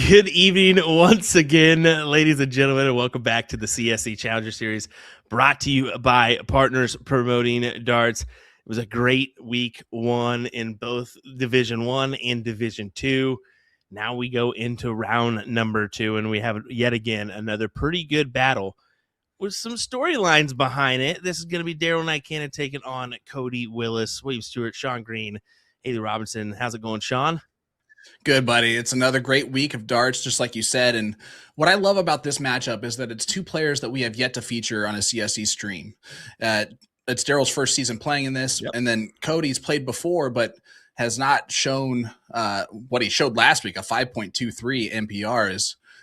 Good evening once again, ladies and gentlemen, and welcome back to the CSC Challenger Series, brought to you by Partners Promoting Darts. It was a great week one in both Division 1 and Division 2. Now we go into round number 2, and we have yet again another pretty good battle with some storylines behind it. This is going to be Darrell Nykanen taking on Cody Willis, William Stewart, Sean Green, Haley Robinson. How's it going, Sean? Good, buddy. It's another great week of darts, just like you said. And what I love about this matchup is that it's two players that we have yet to feature on a CSC stream. It's Darrell's first season playing in this, and then Cody's played before, but has not shown what he showed last week. A 5.23 MPR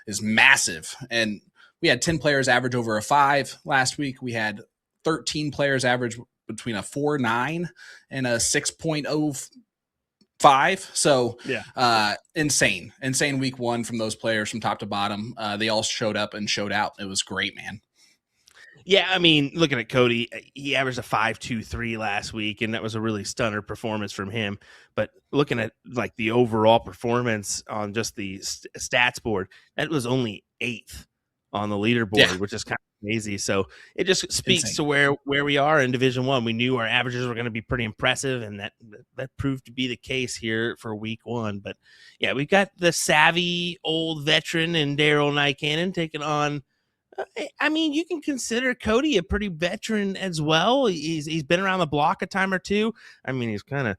is massive. And we had 10 players average over a 5 last week. We had 13 players average between a 4.9 and a 6.05. So insane week one from those players from top to bottom. They all showed up and showed out. It was great, man. Yeah, I mean, looking at Cody, he averaged a 5.23 last week, and that was a really stunner performance from him. But looking at like the overall performance on just the stats board, that was only 8th on the leaderboard, which is kind of crazy. So it just speaks to where we are in Division 1. We knew our averages were going to be pretty impressive, and that proved to be the case here for week 1. But yeah, we've got the savvy old veteran and Darrell Nykanen taking on. I mean, you can consider Cody a pretty veteran as well. He's been around the block a time or two. I mean, he's kind of.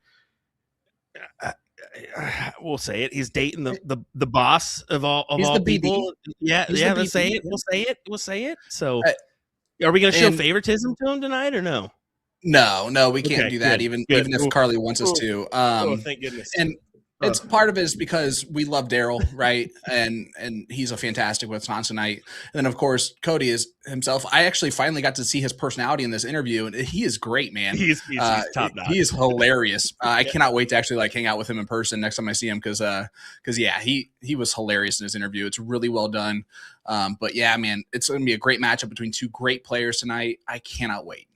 We'll say it. He's dating the boss of all people. Yeah. Let's say it. We'll say it. So, are we going to show favoritism to him tonight or no? No, we can't do that. Even if Carly wants us to. Thank goodness. And it's part of it is because we love Darrell, right? and he's a fantastic Wisconsinite. And then of course Cody is himself. I actually finally got to see his personality in this interview, and he is great, man. He's top notch. He is hilarious. I cannot wait to actually hang out with him in person next time I see him because he was hilarious in his interview. It's really well done. But yeah, man, it's going to be a great matchup between two great players tonight. I cannot wait.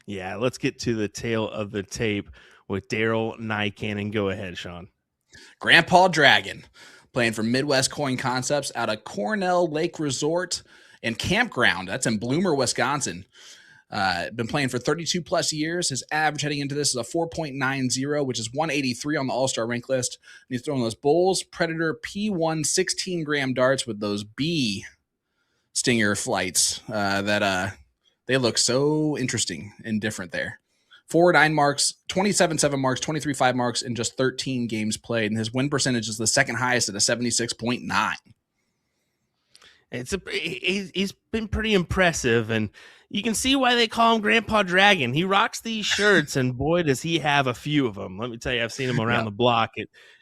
Yeah, let's get to the tail of the tape with Darrell Nykanen. Go ahead, Sean. Grandpa Dragon, playing for Midwest Coin Concepts out of Cornell Lake Resort and Campground. That's in Bloomer, Wisconsin. Been playing for 32 plus years. His average heading into this is a 4.90, which is 183 on the All-Star rank list. And he's throwing those Bulls Predator P1 16-gram darts with those B Stinger flights that they look so interesting and different there. 4.9 marks, 27.7 marks, 23.5 marks in just 13 games played, and his win percentage is the second highest at a 76.9. He's been pretty impressive, and you can see why they call him Grandpa Dragon. He rocks these shirts, and boy, does he have a few of them. Let me tell you, I've seen him around the block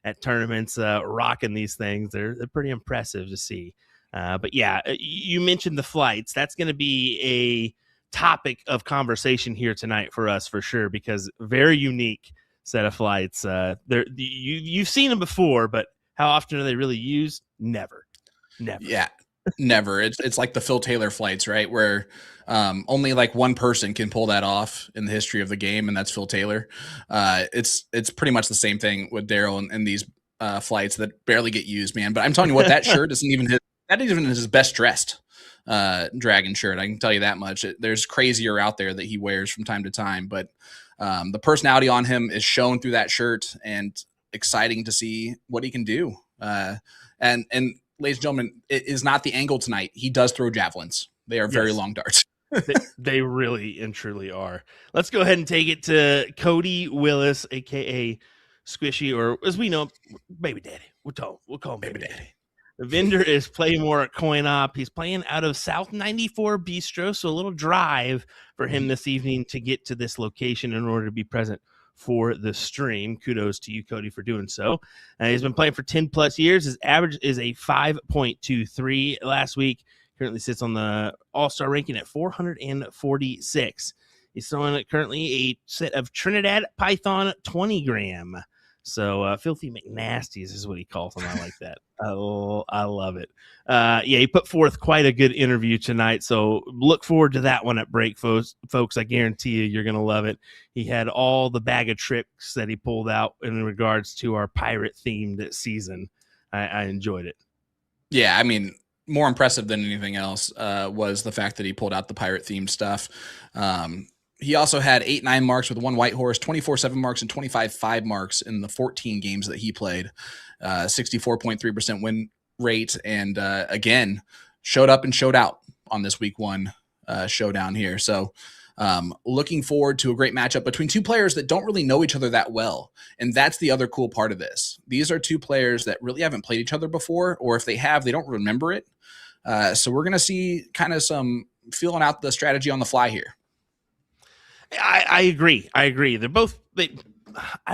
at tournaments rocking these things. They're pretty impressive to see. But yeah, you mentioned the flights. That's going to be a topic of conversation here tonight for us for sure, because very unique set of flights. You've seen them before, but how often are they really used? Never. Yeah, never. It's like the Phil Taylor flights, right? Where only like one person can pull that off in the history of the game, and that's Phil Taylor. It's pretty much the same thing with Darrell and these flights that barely get used, man. But I'm telling you what, that shirt isn't even his best dressed Dragon shirt. I can tell you that much. There's crazier out there that he wears from time to time, but the personality on him is shown through that shirt, and exciting to see what he can do. And ladies and gentlemen, it is not the angle tonight. He does throw javelins. They are very long darts. They really and truly are. Let's go ahead and take it to Cody Willis, aka Squishy, or as we know, Baby Daddy. We'll call him Baby Daddy. The vendor is Playmore at Coin Op. He's playing out of South 94 Bistro, so a little drive for him this evening to get to this location in order to be present for the stream. Kudos to you, Cody, for doing so. He's been playing for 10 plus years. His average is a 5.23 last week. Currently sits on the All-Star ranking at 446. He's throwing currently a set of Trinidad Python 20-gram. So Filthy McNasties is what he calls them. I like that. I love it. He put forth quite a good interview tonight. So look forward to that one at break, folks. I guarantee you're going to love it. He had all the bag of tricks that he pulled out in regards to our pirate-themed season. I enjoyed it. Yeah, I mean, more impressive than anything else was the fact that he pulled out the pirate-themed stuff. He also had 8-9 marks with 1 white horse, 24-7 marks, and 25-5 marks in the 14 games that he played. 64.3% win rate, and again, showed up and showed out on this week 1 showdown here. So looking forward to a great matchup between 2 players that don't really know each other that well. And that's the other cool part of this. These are 2 players that really haven't played each other before, or if they have, they don't remember it. So we're going to see kind of some feeling out the strategy on the fly here. I agree. I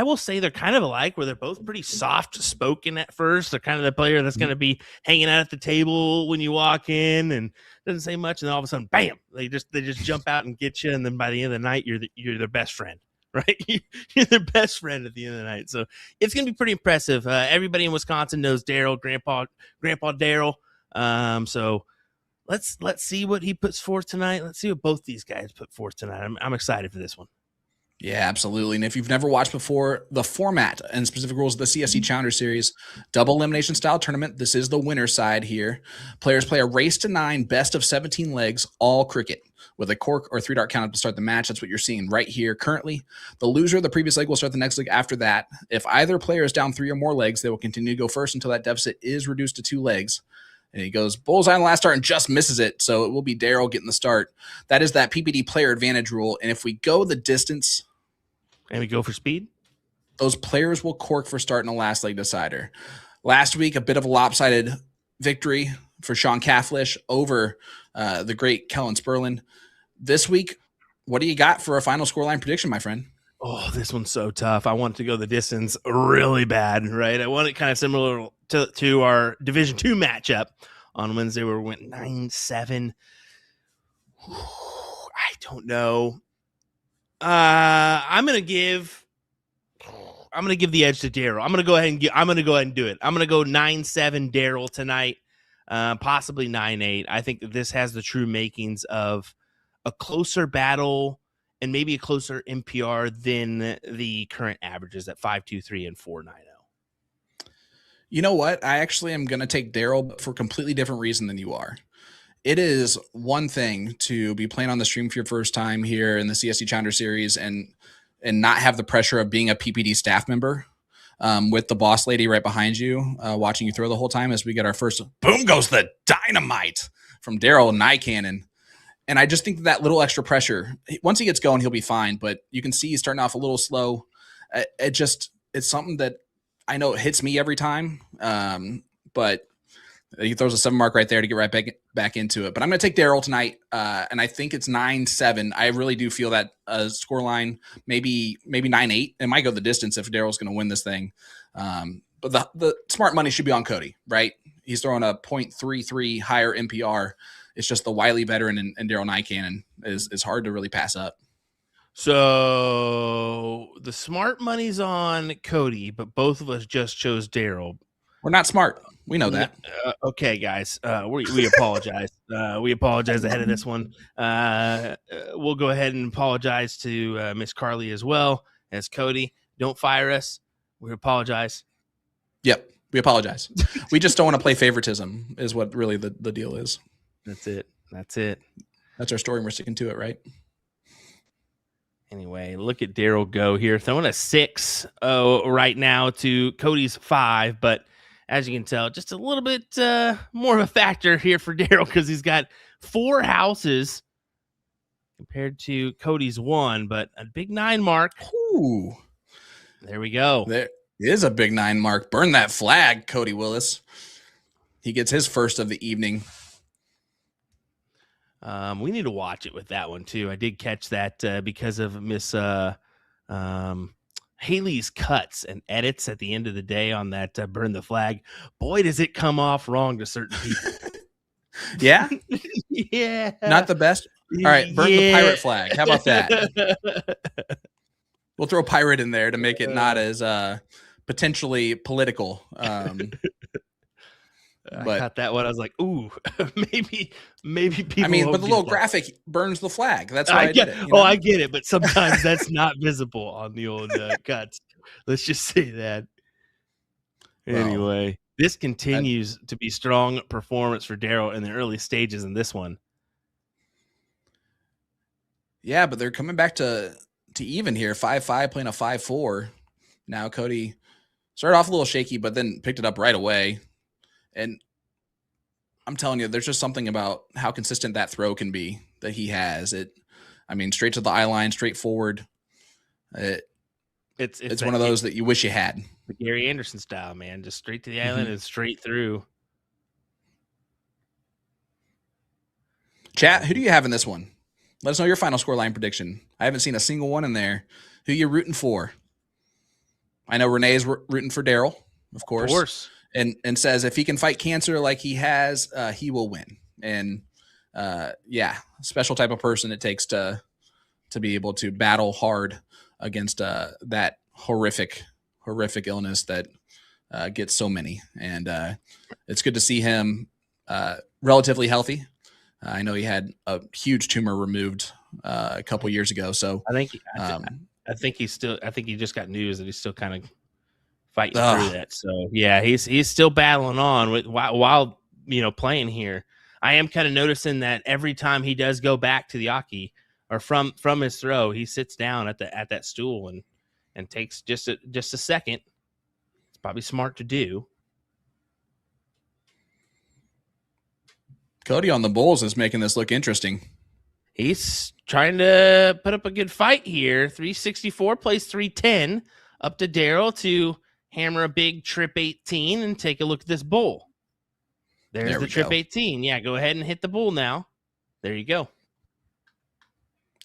will say they're kind of alike, where they're both pretty soft spoken at first. They're kind of the player that's going to be hanging out at the table when you walk in and doesn't say much, and then all of a sudden, bam! They just jump out and get you, and then by the end of the night, you're their best friend, right? You're their best friend at the end of the night. So it's going to be pretty impressive. Everybody in Wisconsin knows Darrell, Grandpa Darrell. So let's see what he puts forth tonight. Let's see what both these guys put forth tonight. I'm excited for this one. Yeah, absolutely. And if you've never watched before, the format and specific rules of the CSC Challenger Series, double elimination style tournament. This is the winner side here. Players play a race to 9, best of 17 legs, all cricket, with a cork or 3-dart count up to start the match. That's what you're seeing right here currently. The loser of the previous leg will start the next leg after that. If either player is down 3 or more legs, they will continue to go first until that deficit is reduced to 2 legs. And he goes bullseye on the last start and just misses it. So it will be Darrell getting the start. That is that PPD player advantage rule. And if we go the distance and we go for speed, those players will cork for starting a last leg decider. Last week, a bit of a lopsided victory for Sean Cafflish over the great Kellen Sperlin. This week, what do you got for a final scoreline prediction, my friend? Oh, this one's so tough. I want to go the distance really bad, right? I want it kind of similar to our Division II matchup on Wednesday, where we went 9-7. I don't know. I'm gonna give the edge to Darrell. I'm gonna go ahead and do it. I'm gonna go 9-7 Darrell tonight, possibly 9-8. I think that this has the true makings of a closer battle and maybe a closer NPR than the current averages at 5.23 and 4.90. You know what? I actually am going to take Darrell, but for a completely different reason than you are. It is one thing to be playing on the stream for your first time here in the CSC Challenger Series and not have the pressure of being a PPD staff member with the boss lady right behind you, watching you throw the whole time as we get our first boom goes the dynamite from Darrell Nykanen. And I just think that little extra pressure, once he gets going, he'll be fine. But you can see he's starting off a little slow. It's something that I know it hits me every time. But he throws a 7 mark right there to get right back into it. But I'm going to take Darrell tonight. And I think it's 9-7. I really do feel that scoreline, maybe 9-8. It might go the distance if Darrell's going to win this thing. But the smart money should be on Cody, right? He's throwing a 0.33 higher NPR. It's just the wily veteran and Darrell Nykanen is hard to really pass up. So the smart money's on Cody, but both of us just chose Darrell. We're not smart. We know that. Okay, guys. We apologize. We apologize ahead of this one. We'll go ahead and apologize to Miss Carly as well as Cody. Don't fire us. We apologize. Yep, we apologize. We just don't want to play favoritism is what really the deal is. That's it. That's our story, and we're sticking to it, right? Anyway, look at Darrell go here. Throwing a 6 right now to Cody's 5, but as you can tell, just a little bit more of a factor here for Darrell because he's got 4 houses compared to Cody's 1, but a big 9 mark. Ooh. There we go. There is a big 9 mark. Burn that flag, Cody Willis. He gets his first of the evening. We need to watch it with that one too. I did catch that because of Miss Haley's cuts and edits at the end of the day on that burn the flag. Boy, does it come off wrong to certain people. Yeah? Yeah. Not the best? All right, burn the pirate flag. How about that? We'll throw pirate in there to make it not as potentially political. I caught that one. I was like, "Ooh, maybe people." I mean, but the little graphic burns the flag. That's why I did it. Oh, I get it, but sometimes that's not visible on the old cuts. Let's just say that. Anyway, This continues to be strong performance for Darrell in the early stages in this one. Yeah, but they're coming back to even here. 5-5 playing a 5-4. Now Cody started off a little shaky, but then picked it up right away. And I'm telling you, there's just something about how consistent that throw can be that he has. Straight to the eye line, straight forward. It's one of those that you wish you had. The Gary Anderson style, man. Just straight to the island and straight through. Chat, who do you have in this one? Let us know your final scoreline prediction. I haven't seen a single one in there. Who you rooting for? I know Renee's rooting for Darrell, of course. Of course. And says if he can fight cancer like he has, he will win. And special type of person it takes to be able to battle hard against that horrific illness that gets so many. And it's good to see him relatively healthy. I know he had a huge tumor removed a couple years ago. So I think he just got news that he's still kind of fighting through that. So yeah, he's still battling on while playing here. I am kind of noticing that every time he does go back to the Aki or from his throw, he sits down at that stool and takes just a second. It's probably smart to do. Cody on the Bulls is making this look interesting. He's trying to put up a good fight here. 364 plays 310 up to Darrell to hammer a big trip 18 and take a look at this bull. There's the trip 18. Yeah, go ahead and hit the bull now. There you go.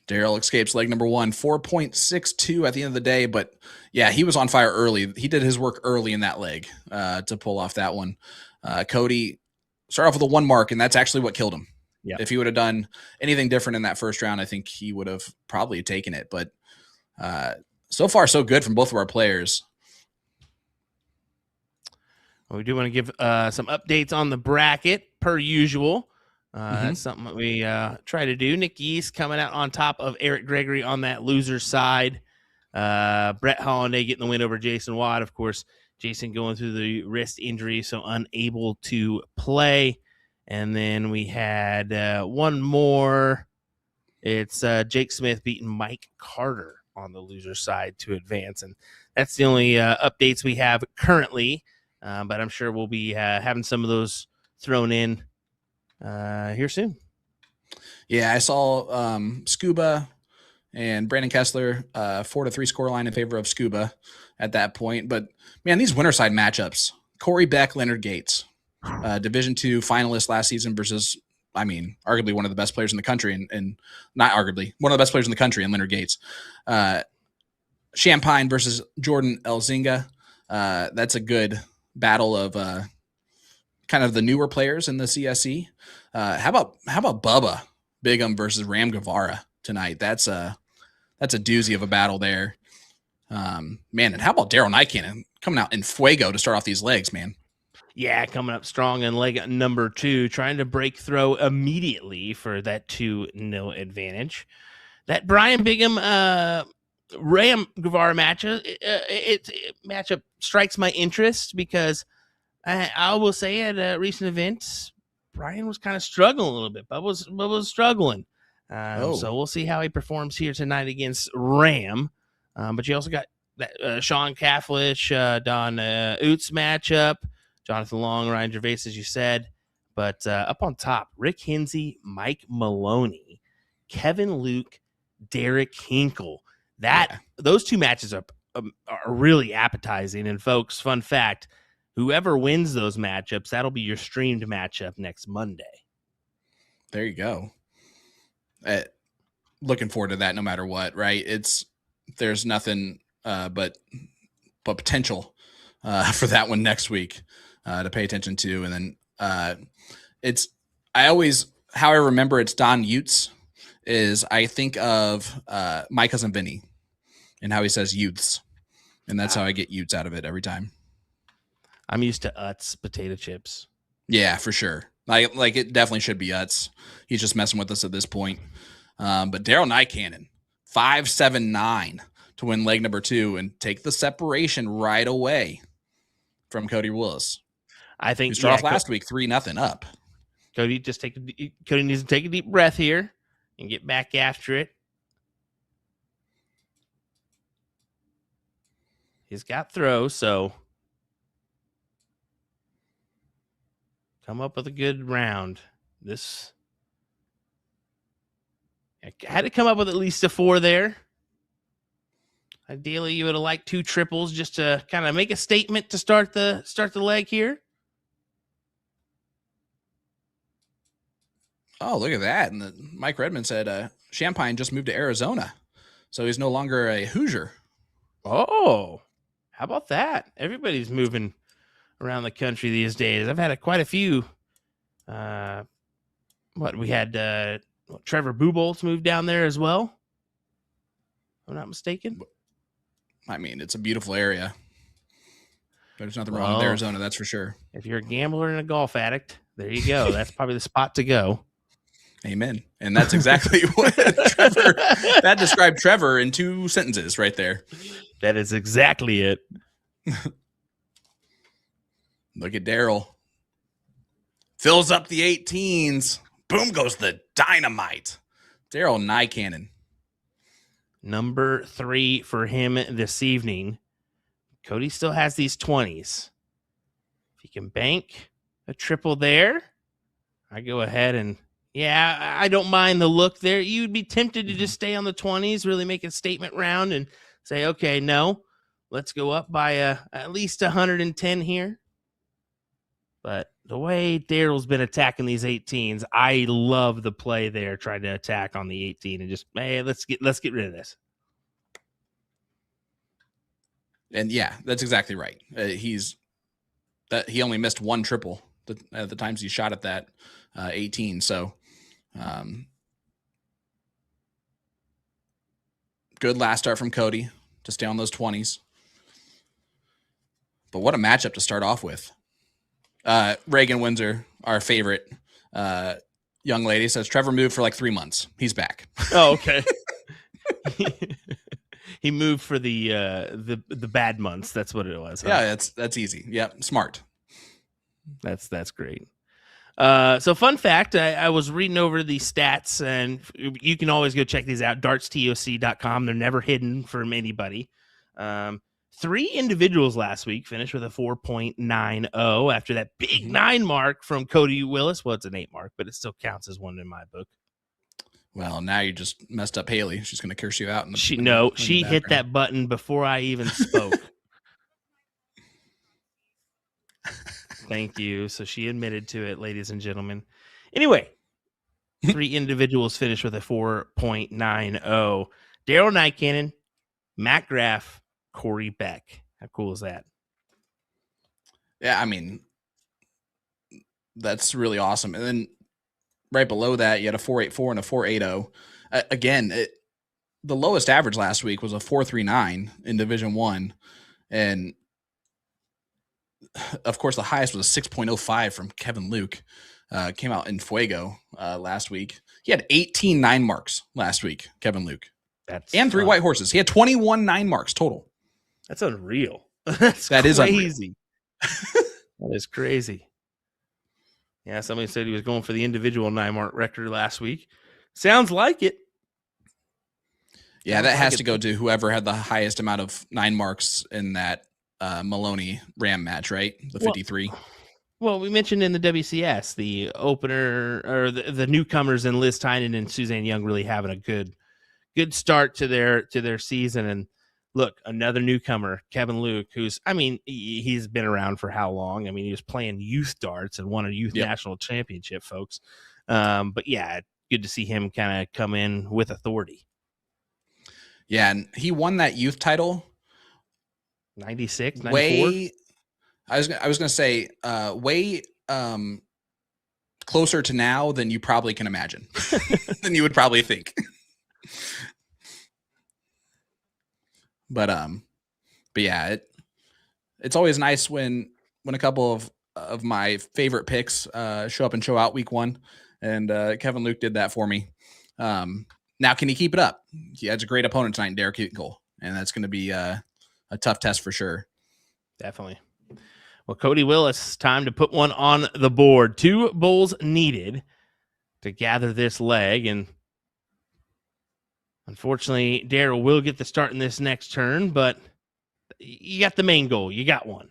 Darrell escapes leg number 1, 4.62 at the end of the day. But yeah, he was on fire early. He did his work early in that leg to pull off that one. Cody started off with a 1 mark, and that's actually what killed him. Yeah. If he would have done anything different in that first round, I think he would have probably taken it. But so far, so good from both of our players. Well, we do want to give some updates on the bracket per usual. That's something that we try to do. Nick East coming out on top of Eric Gregory on that loser side. Brett Holliday getting the win over Jason Watt. Of course, Jason going through the wrist injury, so unable to play. And then we had one more. It's Jake Smith beating Mike Carter on the loser side to advance. And that's the only updates we have currently. But I'm sure we'll be having some of those thrown in here soon. Yeah, I saw Scuba and Brandon Kessler 4-3 scoreline in favor of Scuba at that point. But man, these winter side matchups: Corey Beck, Leonard Gates, Division II finalist last season versus, arguably one of the best players in the country, and not arguably one of the best players in the country, and Leonard Gates. Champagne versus Jordan Elzinga. That's a good battle of kind of the newer players in the CSC. How about Bubba Bigum versus Ram Guevara tonight? That's a doozy of a battle there. Man, and how about Darrell Nykanen coming out in fuego to start off these legs, man? Yeah, coming up strong in leg number 2, trying to break throw immediately for that 2-0 advantage. That Brian Bigum Ram Guevara matchup strikes my interest because I will say at recent events, Brian was kind of struggling a little bit. Bubba was struggling. So we'll see how he performs here tonight against Ram. But you also got that Sean Kaflich, Don Oots matchup, Jonathan Long, Ryan Gervais, as you said. But up on top, Rick Hinsey, Mike Maloney, Kevin Luke, Derek Hinkle. Those 2 matches are really appetizing. And folks, fun fact, whoever wins those matchups, that'll be your streamed matchup next Monday. There you go. Looking forward to that no matter what, right? There's nothing but potential for that one next week to pay attention to. And then how I remember it's Don Utes is I think of my cousin Vinny and how he says youths. And that's how I get Utes out of it every time. I'm used to Utz potato chips. Yeah, for sure. Like it definitely should be Utz. He's just messing with us at this point. But Darrell Nykanen, 5-7-9 to win leg number 2 and take the separation right away from Cody Willis. I think we start off last week 3-0 up. Cody needs to take a deep breath here and get back after it. He's got throws, so come up with a good round. I had to come up with at least a 4 there. Ideally, you would have liked 2 triples just to kind of make a statement to start the leg here. Oh, look at that. And Mike Redmond said Champagne just moved to Arizona, so he's no longer a Hoosier. Oh, how about that? Everybody's moving around the country these days. I've had quite a few. We had Trevor Buboltz moved down there as well. If I'm not mistaken. I mean, it's a beautiful area. There's nothing wrong with Arizona, that's for sure. If you're a gambler and a golf addict, there you go. That's probably the spot to go. Amen. And that's exactly what Trevor, that described Trevor in 2 sentences right there. That is exactly it. Look at Darrell. Fills up the 18s. Boom goes the dynamite. Darrell Nykanen. Number 3 for him this evening. Cody still has these 20s. If he can bank a triple there, I go ahead and, I don't mind the look there. You'd be tempted to just stay on the 20s, really make a statement round and say, okay, no, let's go up by at least 110 here. But the way Darrell's been attacking these 18s, I love the play there, trying to attack on the 18 and just, let's get rid of this. And yeah, that's exactly right. He only missed 1 triple at the times he shot at that 18. So good last start from Cody to stay on those 20s. But what a matchup to start off with. Reagan Windsor, our favorite young lady, says Trevor moved for like 3 months. He's back. Oh, okay. He moved for the bad months. That's what it was. Huh? Yeah, that's easy. Yeah, smart. That's great. So fun fact, I was reading over the stats, and you can always go check these out, dartstoc.com. They're never hidden from anybody. 3 individuals last week finished with a 4.90 after that big 9 mark from Cody Willis. Well, it's an 8 mark, but it still counts as 1 in my book. Well, now you just messed up Haley. She's going to curse you out. She hit that button before I even spoke. Thank you. So she admitted to it, ladies and gentlemen. Anyway, 3 individuals finished with a 4.90. Darrell Nykanen, Matt Graff, Corey Beck. How cool is that? Yeah, I mean, that's really awesome. And then right below that, you had a 4.84 and a 4.80. Again, the lowest average last week was a 4.39 in Division I. And of course, the highest was a 6.05 from Kevin Luke. Came out in Fuego last week. He had 18 9 marks last week, Kevin Luke. And 3 white horses. He had 21 9 marks total. That's unreal. That is crazy. That is crazy. Yeah, somebody said he was going for the individual 9 mark record last week. Sounds like it. Yeah, that has to go to whoever had the highest amount of 9 marks in that Maloney Ram match, right? The 53. Well, we mentioned in the WCS, the opener or the newcomers and Liz Tynan and Suzanne Young really having a good start to their season. And look, another newcomer, Kevin Luke, he's been around for how long? I mean, he was playing youth darts and won a youth national championship, folks. But yeah, good to see him kind of come in with authority. Yeah, and he won that youth title 96, 94. I was going to say way closer to now than you probably can imagine, than you would probably think. But yeah, it's always nice when a couple of my favorite picks show up and show out week 1, and Kevin Luke did that for me. Now, can he keep it up? He has a great opponent tonight, Derek Hinkle, and that's going to be a tough test for sure. Definitely. Well, Cody Willis, time to put one on the board. 2 bowls needed to gather this leg, and unfortunately, Darrell will get the start in this next turn, but you got the main goal. You got one.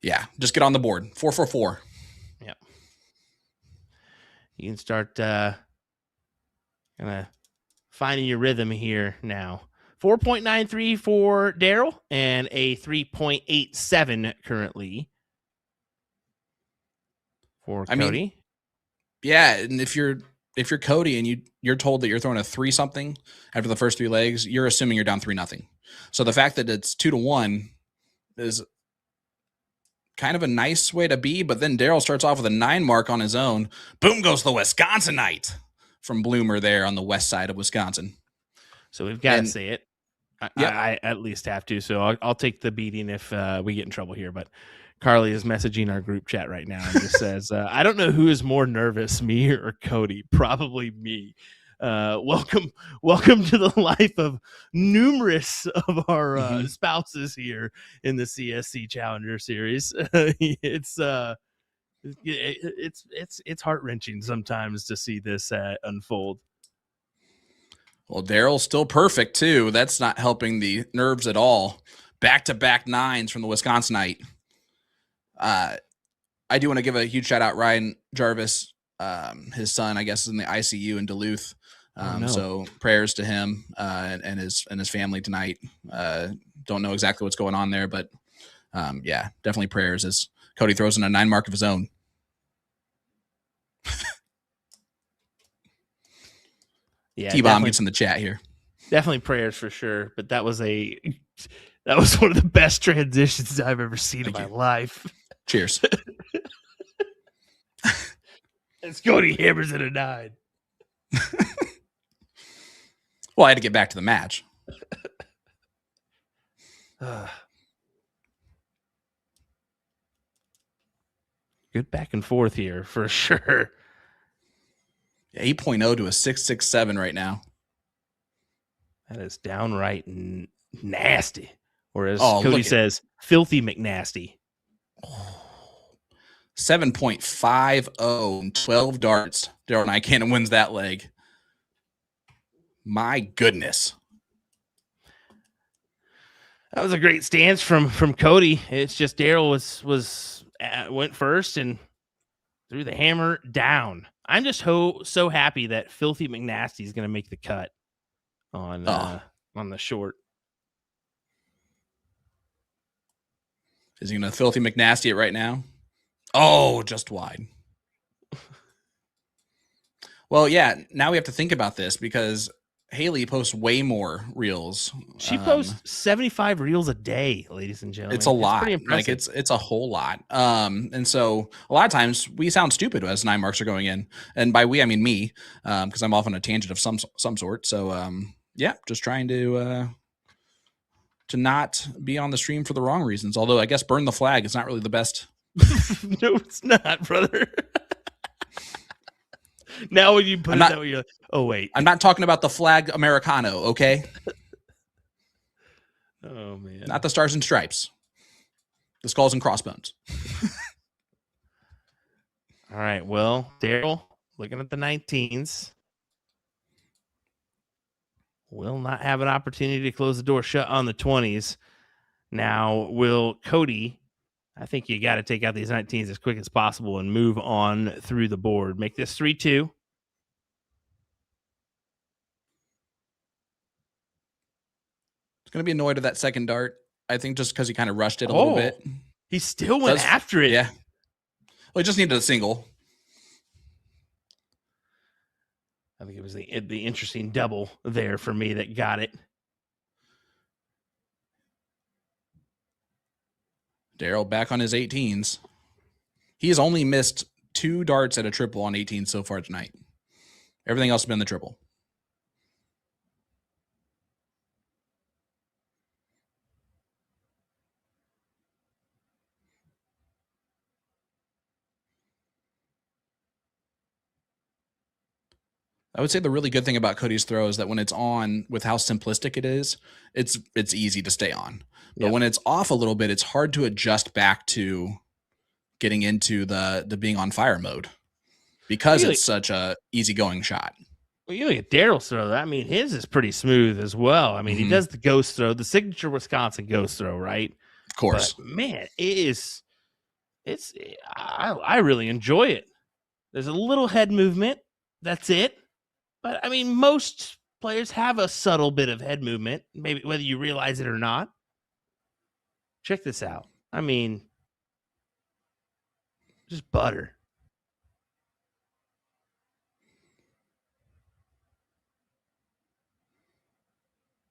Yeah, just get on the board. 4-4-4. Yeah. You can start kind of finding your rhythm here now. 4.93 for Darrell and a 3.87 currently for Cody. Yeah, and if you're Cody and you're told that you're throwing a 3-something after the first 3 legs, you're assuming you're down 3-0. So the fact that it's 2-1 is kind of a nice way to be. But then Darrell starts off with a 9 mark on his own. Boom goes the Wisconsinite from Bloomer there on the west side of Wisconsin. So we've got to say it. I at least have to. So I'll take the beating if we get in trouble here. But Carly is messaging our group chat right now and just says, I don't know who is more nervous, me or Cody. Probably me. Welcome to the life of numerous of our spouses here in the CSC Challenger Series. It's heart-wrenching sometimes to see this unfold. Well, Darrell's still perfect too. That's not helping the nerves at all. Back-to-back 9s from the Wisconsinite. I do want to give a huge shout out Ryan Jarvis. His son, I guess, is in the ICU in Duluth. So prayers to him and his family tonight. Don't know exactly what's going on there, but yeah, definitely prayers as Cody throws in a 9 mark of his own. Yeah, T-Bomb gets in the chat here. Definitely prayers for sure, but that was one of the best transitions I've ever seen in my life. Cheers. It's Cody hammers at a 9. Well, I had to get back to the match. Good back and forth here for sure. 8.0 to a 6.67 right now. That is downright nasty. Or as Cody says, filthy McNasty. 7.50 and 12 darts. Darrell Nykanen wins that leg. My goodness. That was a great stance from Cody. It's just Darrell went first and threw the hammer down. I'm just so happy that Filthy McNasty is going to make the cut on the short. Is he going to Filthy McNasty it right now? Oh, just wide. Well, yeah, now we have to think about this because Haley posts way more reels. She posts 75 reels a day, ladies and gentlemen. It's a lot. Pretty impressive. Like it's a whole lot. And so a lot of times we sound stupid as 9 marks are going in. And by we, I mean me, because I'm off on a tangent of some sort. So yeah, just trying to not be on the stream for the wrong reasons. Although I guess burn the flag is not really the best. No, it's not, brother. Now when you put it that way, you're like, oh, wait. I'm not talking about the flag Americano, okay? Oh, man. Not the stars and stripes. The skulls and crossbones. All right, well, Darrell, looking at the 19s, will not have an opportunity to close the door shut on the 20s. Now, will Cody... I think you got to take out these 19s as quick as possible and move on through the board. Make this 3-2. It's going to be annoyed at that second dart. I think just because he kind of rushed it a little bit. He still went after it. Yeah. Well, he just needed a single. I think it was the interesting double there for me that got it. Darrell back on his 18s. He has only missed 2 darts at a triple on 18 so far tonight. Everything else has been the triple. I would say the really good thing about Cody's throw is that when it's on, with how simplistic it is, it's easy to stay on. But when it's off a little bit, it's hard to adjust back to getting into the being on fire mode because it's such a easygoing shot. Well, you look at Darrell's throw. I mean, his is pretty smooth as well. I mean, he does the ghost throw, the signature Wisconsin ghost throw, right? Of course. But man, I really enjoy it. There's a little head movement. That's it. But I mean, most players have a subtle bit of head movement, maybe whether you realize it or not. Check this out. I mean, just butter.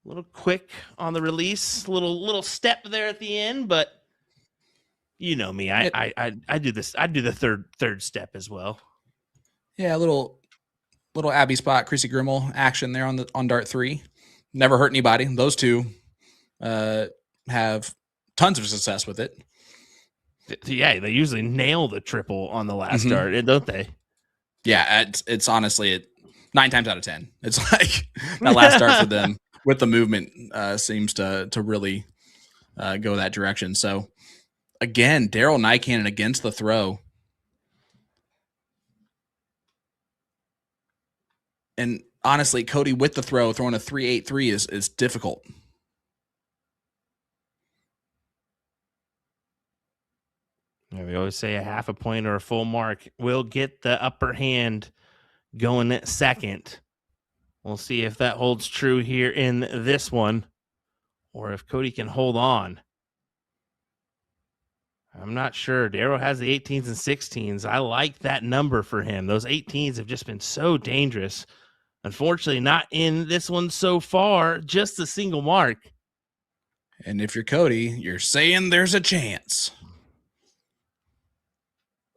A little quick on the release, little step there at the end, but you know me, I do this. I do the third step as well. Yeah, a little Abby Spot, Chrissy Grimmel action there on dart 3. Never hurt anybody. Those two have tons of success with it. Yeah, they usually nail the triple on the last dart, don't they? Yeah, it's honestly 9 times out of 10. It's like that last dart for them with the movement seems to really go that direction. So again, Darrell Nykanen against the throw. And honestly, Cody with the throw, throwing a 3.83 is difficult. Yeah, we always say a half a point or a full mark will get the upper hand going at second. We'll see if that holds true here in this one, or if Cody can hold on. I'm not sure. Darrell has the 18s and 16s. I like that number for him. Those 18s have just been so dangerous. Unfortunately, not in this one so far, just a single mark. And if you're Cody, you're saying there's a chance.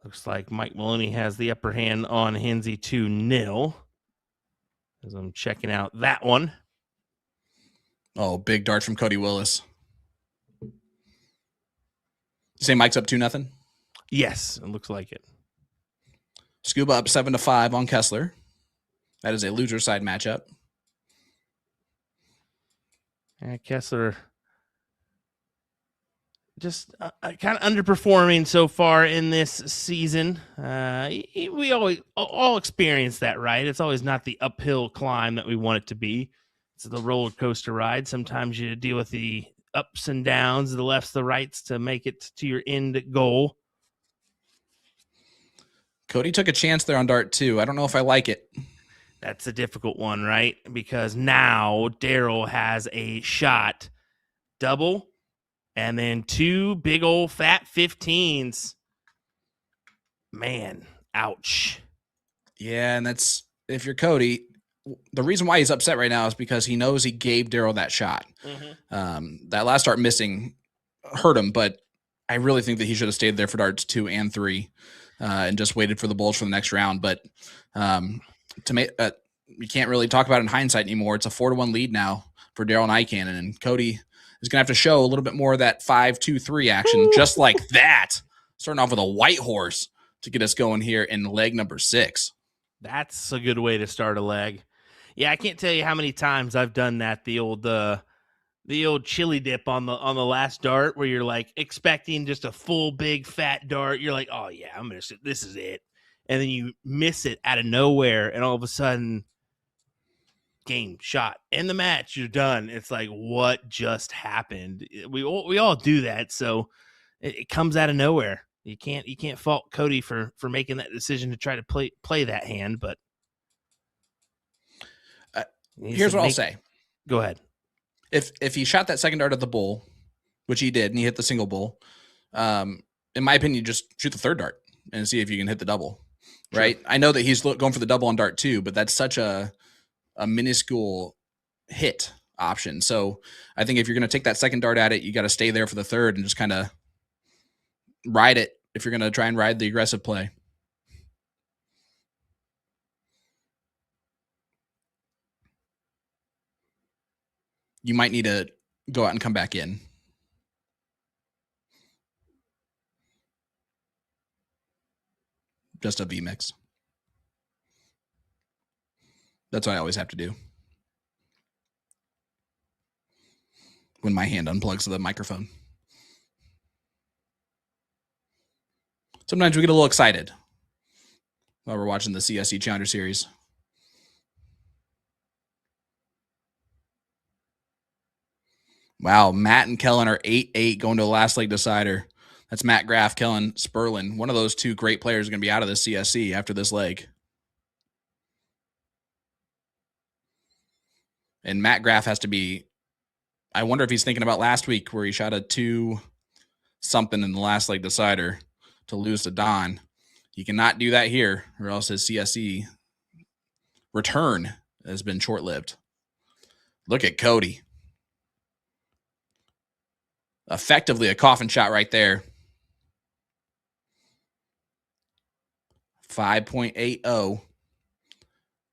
Looks like Mike Maloney has the upper hand on Hinsey 2-0. As I'm checking out that one. Oh, big dart from Cody Willis. You say Mike's up 2-0? Yes, it looks like it. Scuba up 7-5 on Kessler. That is a loser side matchup. Kessler just kind of underperforming so far in this season. We all experience that, right? It's always not the uphill climb that we want it to be. It's the roller coaster ride. Sometimes you deal with the ups and downs, the lefts, the rights to make it to your end goal. Cody took a chance there on dart 2. I don't know if I like it. That's a difficult one, right? Because now Darrell has a shot, double, and then 2 big old fat 15s. Man, ouch. Yeah, and that's, if you're Cody, the reason why he's upset right now is because he knows he gave Darrell that shot. That last dart missing hurt him, but I really think that he should have stayed there for darts 2 and 3 and just waited for the bulge for the next round. But to make you can't really talk about it in hindsight anymore. It's a 4-1 lead now for Darrell Nykanen, and Cody is going to have to show a little bit more of that 5-2-3 action, just like that. Starting off with a white horse to get us going here in leg number 6. That's a good way to start a leg. Yeah, I can't tell you how many times I've done that. The old chili dip on the last dart, where you're like expecting just a full big fat dart. You're like, oh yeah, this is it, and then you miss it out of nowhere, and all of a sudden, game, shot, end the match, you're done. It's like, what just happened? We all do that, so it comes out of nowhere. You can't fault Cody for making that decision to try to play that hand, but here's what I'll say. Go ahead. If he shot that second dart at the bull, which he did, and he hit the single bull, in my opinion, just shoot the third dart and see if you can hit the double. Sure. Right? I know that he's going for the double on dart 2, but that's such a minuscule hit option. So I think if you're going to take that second dart at it, you got to stay there for the third and just kind of ride it if you're going to try and ride the aggressive play. You might need to go out and come back in. Just a V-mix. That's what I always have to do when my hand unplugs the microphone. Sometimes we get a little excited while we're watching the CSC Challenger Series. Wow, Matt and Kellen are 8-8 going to a last leg decider. That's Matt Graff, Kellen Sperlin. One of those two great players is going to be out of the CSC after this leg. And Matt Graff has to be, I wonder if he's thinking about last week where he shot a 2-something in the last leg decider to lose to Don. He cannot do that here, or else his CSC return has been short-lived. Look at Cody. Effectively a coffin shot right there. 5.80.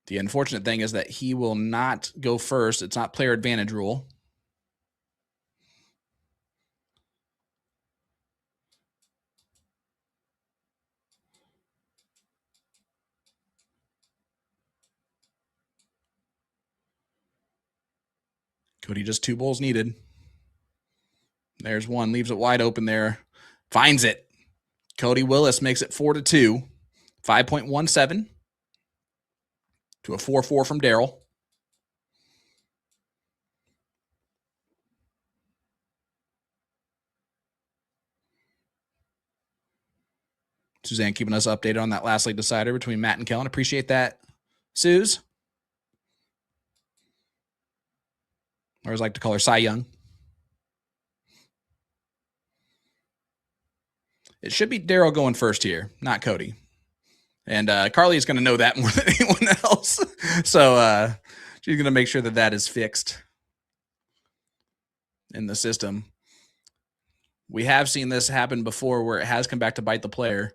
The unfortunate thing is that he will not go first. It's not player advantage rule. Cody just 2 bowls needed. There's one. Leaves it wide open there. Finds it. Cody Willis makes it 4-2. 5.17 to a 4-4 from Darrell. Suzanne keeping us updated on that last leg decider between Matt and Kellen. Appreciate that, Suze. I always like to call her Cy Young. It should be Darrell going first here, not Cody. And Carly is going to know that more than anyone else. So she's going to make sure that that is fixed in the system. We have seen this happen before where it has come back to bite the player.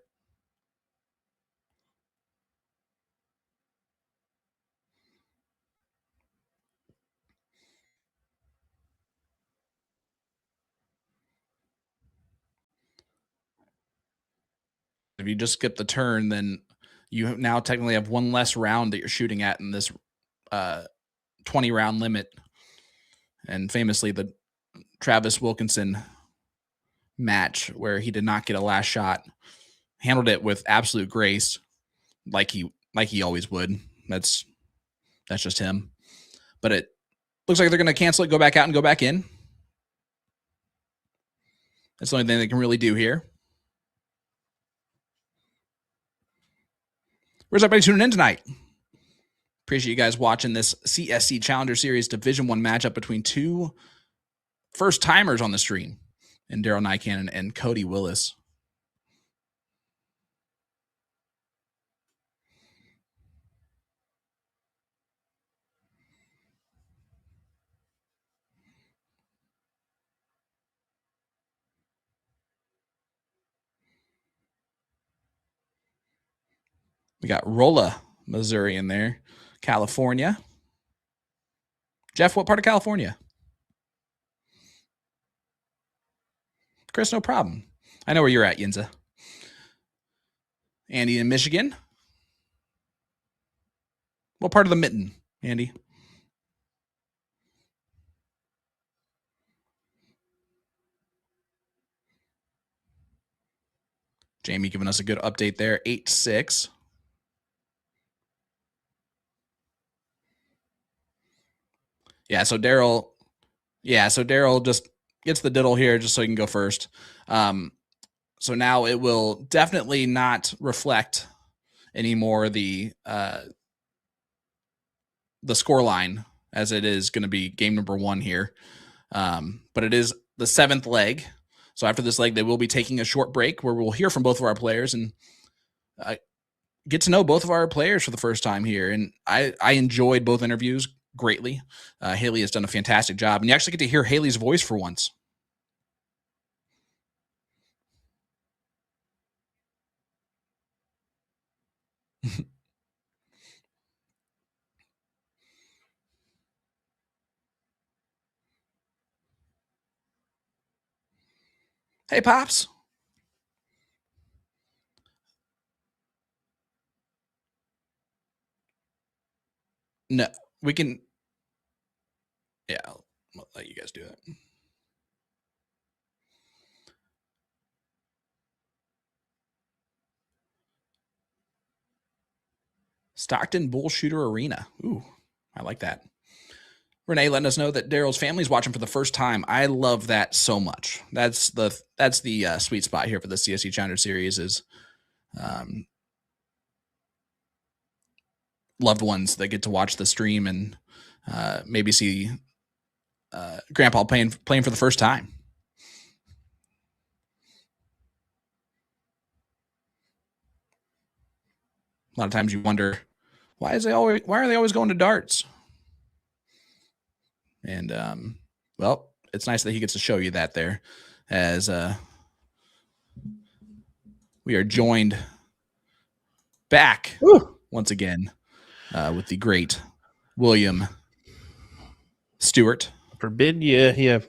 If you just skip the turn, then you now technically have one less round that you're shooting at in this 20-round limit. And famously, the Travis Wilkinson match where he did not get a last shot, handled it with absolute grace, like he always would. That's just him. But it looks like they're going to cancel it, go back out, and go back in. That's the only thing they can really do here. Where's everybody tuning in tonight? Appreciate you guys watching this CSC Challenger Series Division I matchup between 2 first-timers on the stream, and Darrell Nykanen and Cody Willis. We got Rolla, Missouri in there. California. Jeff, what part of California? Chris, no problem. I know where you're at, Yinza. Andy in Michigan. What part of the mitten, Andy? Jamie giving us a good update there. 8-6. Yeah, so Darrell just gets the diddle here just so he can go first. So now it will definitely not reflect anymore the score line, as it is going to be game number 1 here. But it is the 7th leg. So after this leg, they will be taking a short break where we'll hear from both of our players and get to know both of our players for the first time here. And I enjoyed both interviews greatly. Haley has done a fantastic job, and you actually get to hear Haley's voice for once. Hey, Pops. No, we can. Yeah, I'll let you guys do it. Stockton Bull Shooter Arena. Ooh, I like that. Renee letting us know that Darrell's family's watching for the first time. I love that so much. That's the sweet spot here for the CSC Challenger Series is loved ones that get to watch the stream and maybe see Grandpa playing for the first time. A lot of times you wonder why are they always going to darts? And well, it's nice that he gets to show you that there as we are joined back once again with the great William Stewart. Forbid you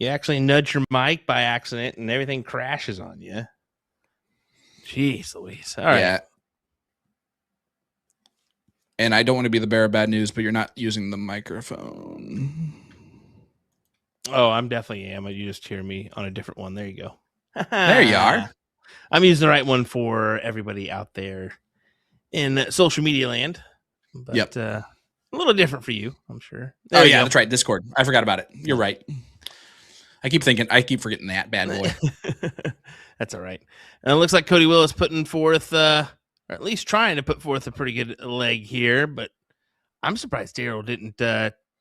actually nudge your mic by accident and everything crashes on you. Jeez Louise. All right. Yeah. And I don't want to be the bearer of bad news, but you're not using the microphone. Oh, I'm definitely am. You just hear me on a different one. There you go. There you are. I'm using the right one for everybody out there in social media land. But a little different for you, I'm sure. There you go. That's right. Discord. I forgot about it. You're right. I keep forgetting that bad boy. That's all right. And it looks like Cody Willis putting forth or at least trying to put forth a pretty good leg here, but I'm surprised Darrell didn't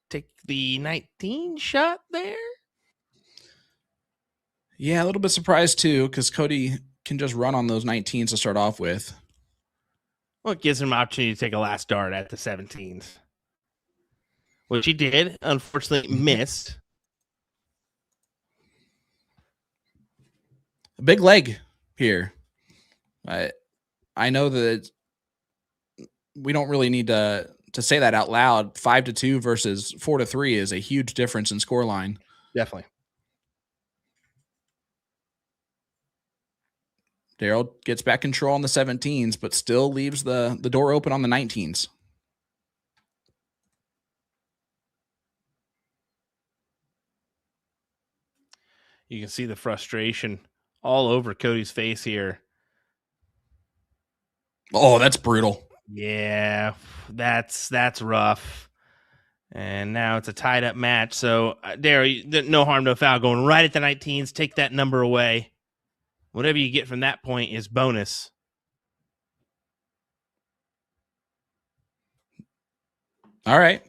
take the 19 shot there. Yeah, a little bit surprised too, because Cody can just run on those 19s to start off with. Well, it gives him an opportunity to take a last dart at the 17s, which he did. Unfortunately, missed. A big leg here. I know that we don't really need to say that out loud. 5-2 versus 4-3 is a huge difference in scoreline. Definitely. Darrell gets back control on the 17s, but still leaves the door open on the 19s. You can see the frustration all over Cody's face here. Oh, that's brutal. Yeah, that's rough. And now it's a tied up match. So, Darrell, no harm, no foul, going right at the 19s. Take that number away. Whatever you get from that point is bonus. All right.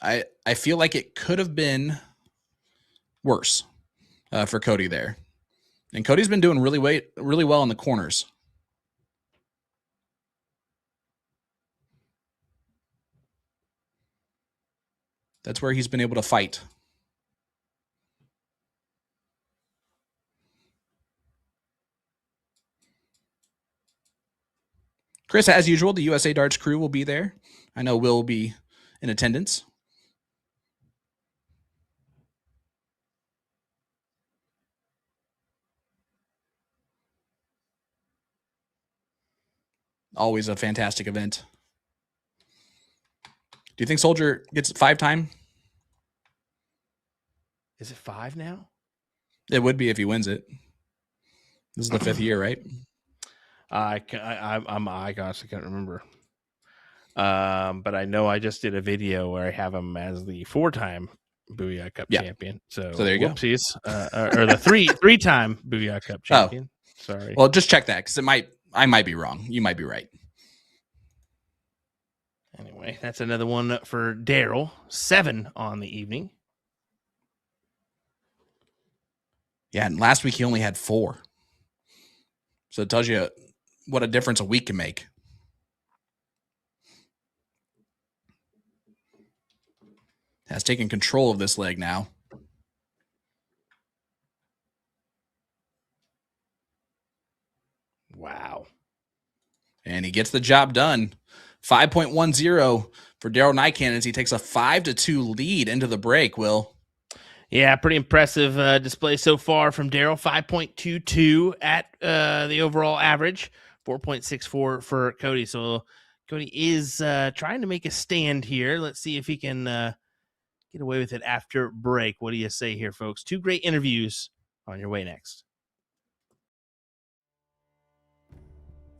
I feel like it could have been worse for Cody there. And Cody's been doing really well in the corners. That's where he's been able to fight. Chris, as usual, the USA Darts crew will be there. I know Will will be in attendance. Always a fantastic event. Do you think Soldier gets 5-time? Is it 5 now? It would be if he wins it. This is the 5th year, right? I gosh, I can't remember. But I know I just did a video where I have him as the 4-time Booyah Cup champion. So there you go. Or the three-time Booyah Cup champion. Oh. Sorry. Well, just check that because I might be wrong. You might be right. Anyway, that's another one for Darrell. 7 on the evening. Yeah, and last week he only had 4. So it tells you what a difference a week can make. Has taken control of this leg now. Wow. And he gets the job done. 5.10 for Darrell Nykanen as he takes a 5-2 lead into the break, Will. Yeah, pretty impressive display so far from Darrell. 5.22 at the overall average. 4.64 for Cody. So Cody is trying to make a stand here. Let's see if he can get away with it after break. What do you say here, folks? 2 great interviews on your way next.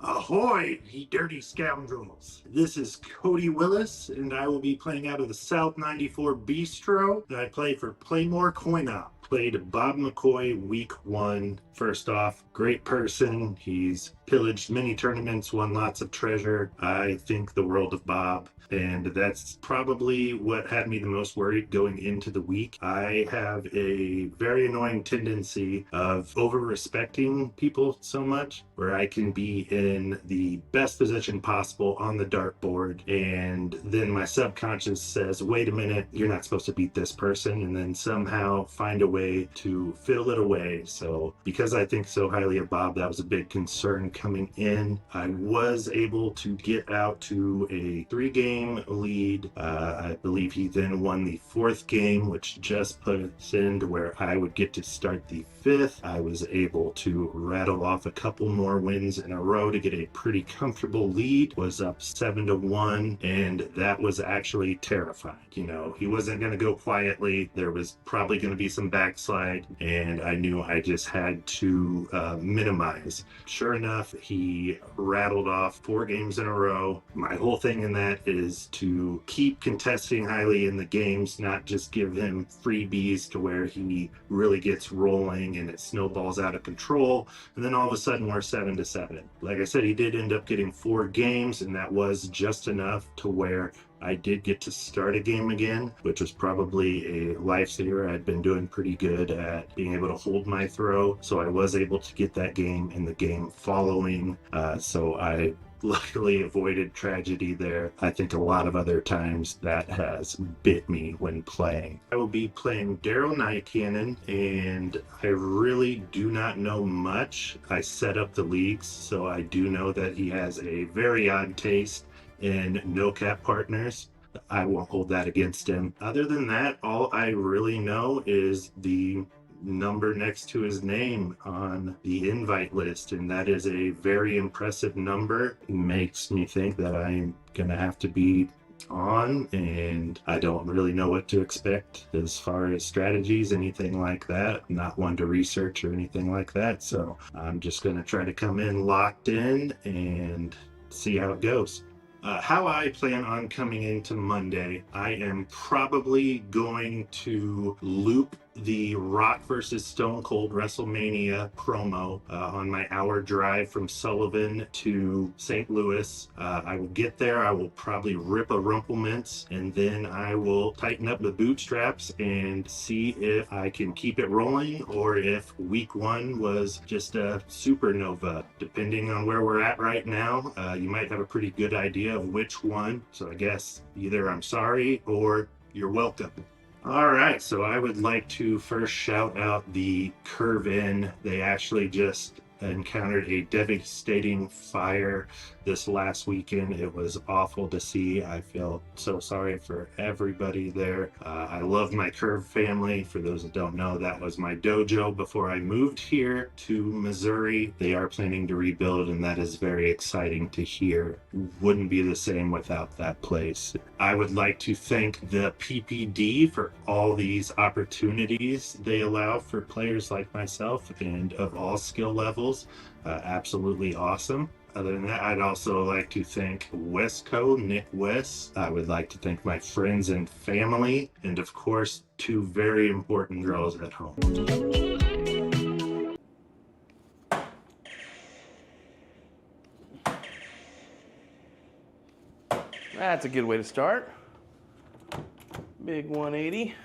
Ahoy, ye dirty scoundrels. This is Cody Willis, and I will be playing out of the South 94 Bistro. I play for Playmore Coin-Op. Played Bob McCoy week 1. First off, great person. He's pillaged many tournaments, won lots of treasure. I think the world of Bob, and that's probably what had me the most worried going into the week. I have a very annoying tendency of over-respecting people so much, where I can be in the best position possible on the dartboard, and then my subconscious says, wait a minute, you're not supposed to beat this person, and then somehow find a way to fiddle it away. So because I think so highly of Bob, that was a big concern coming in. I was able to get out to a 3-game lead. I believe he then won the 4th game, which just put us into where I would get to start the 5th. I was able to rattle off a couple more wins in a row to get a pretty comfortable lead. Was up 7-1, and that was actually terrifying. You know, he wasn't going to go quietly. There was probably going to be some backslide, and I knew I just had to minimize. Sure enough, he rattled off 4 games in a row. My whole thing in that is to keep contesting highly in the games, not just give him freebies to where he really gets rolling and it snowballs out of control, and then all of a sudden we're 7-7. Like I said, he did end up getting 4 games, and that was just enough to where I did get to start a game again, which was probably a lifesaver. I'd been doing pretty good at being able to hold my throw, so I was able to get that game in the game following. So I luckily avoided tragedy there. I think a lot of other times that has bit me when playing. I will be playing Darrell Nykanen, and I really do not know much. I set up the leagues, so I do know that he has a very odd taste in no-cap partners. I won't hold that against him. Other than that, all I really know is the number next to his name on the invite list, and that is a very impressive number. It makes me think that I'm gonna have to be on, and I don't really know what to expect as far as strategies, anything like that. I'm not one to research or anything like that, so I'm just gonna try to come in locked in and see how it goes. How I plan on coming into Monday, I am probably going to loop the Rock versus Stone Cold WrestleMania promo on my hour drive from Sullivan to St. Louis. I will get there, I will probably rip a Rumplemints, and then I will tighten up the bootstraps and see if I can keep it rolling, or if week 1 was just a supernova. Depending on where we're at right now, you might have a pretty good idea of which one. So I guess either I'm sorry or you're welcome. All right, so I would like to first shout out the Curve In. They actually just encountered a devastating fire this last weekend. It was awful to see. I feel so sorry for everybody there. I love my Curve family. For those that don't know, that was my dojo before I moved here to Missouri. They are planning to rebuild, and that is very exciting to hear. Wouldn't be the same without that place. I would like to thank the PPD for all these opportunities they allow for players like myself and of all skill levels. Absolutely awesome. Other than that, I'd also like to thank Westco, Nick West. I would like to thank my friends and family, and of course, 2 very important girls at home. That's a good way to start. Big 180.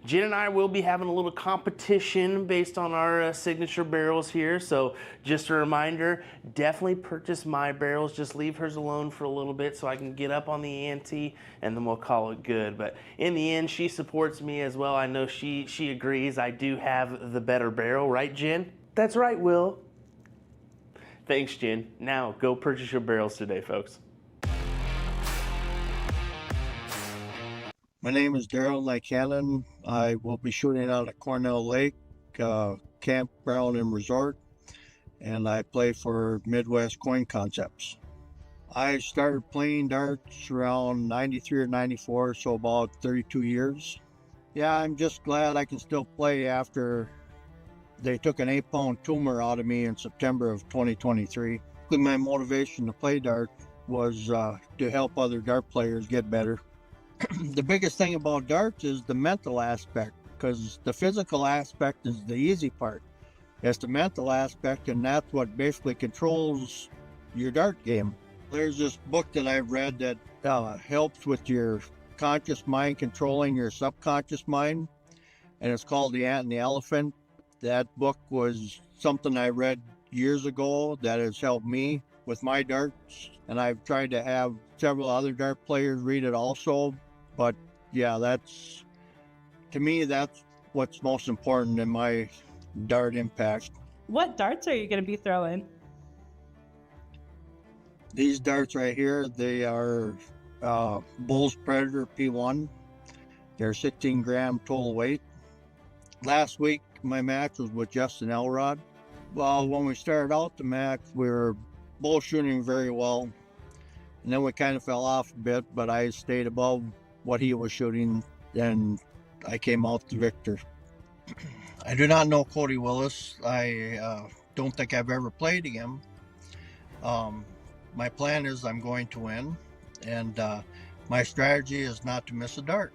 Jen and I will be having a little competition based on our signature barrels here. So just a reminder, definitely purchase my barrels. Just leave hers alone for a little bit so I can get up on the ante, and then we'll call it good. But in the end, she supports me as well. I know she agrees I do have the better barrel, right, Jen? That's right, Will. Thanks, Jen. Now go purchase your barrels today, folks. My name is Darrell Nykanen. I will be shooting out at Cornell Lake Campground and Resort, and I play for Midwest Coin Concepts. I started playing darts around 93 or 94, so about 32 years. Yeah, I'm just glad I can still play after they took an 8-pound tumor out of me in September of 2023. My motivation to play darts was to help other dart players get better. The biggest thing about darts is the mental aspect, because the physical aspect is the easy part. It's the mental aspect, and that's what basically controls your dart game. There's this book that I've read that helps with your conscious mind controlling your subconscious mind, and it's called The Ant and the Elephant. That book was something I read years ago that has helped me with my darts, and I've tried to have several other dart players read it also. But yeah, to me, that's what's most important in my dart impact. What darts are you going to be throwing? These darts right here, they are Bull's Predator P1. They're 16-gram total weight. Last week, my match was with Justin Elrod. Well, when we started out the match, we were both shooting very well. And then we kind of fell off a bit, but I stayed above what he was shooting, and I came out the victor. I do not know Cody Willis. I don't think I've ever played him. My plan is I'm going to win, and my strategy is not to miss a dart.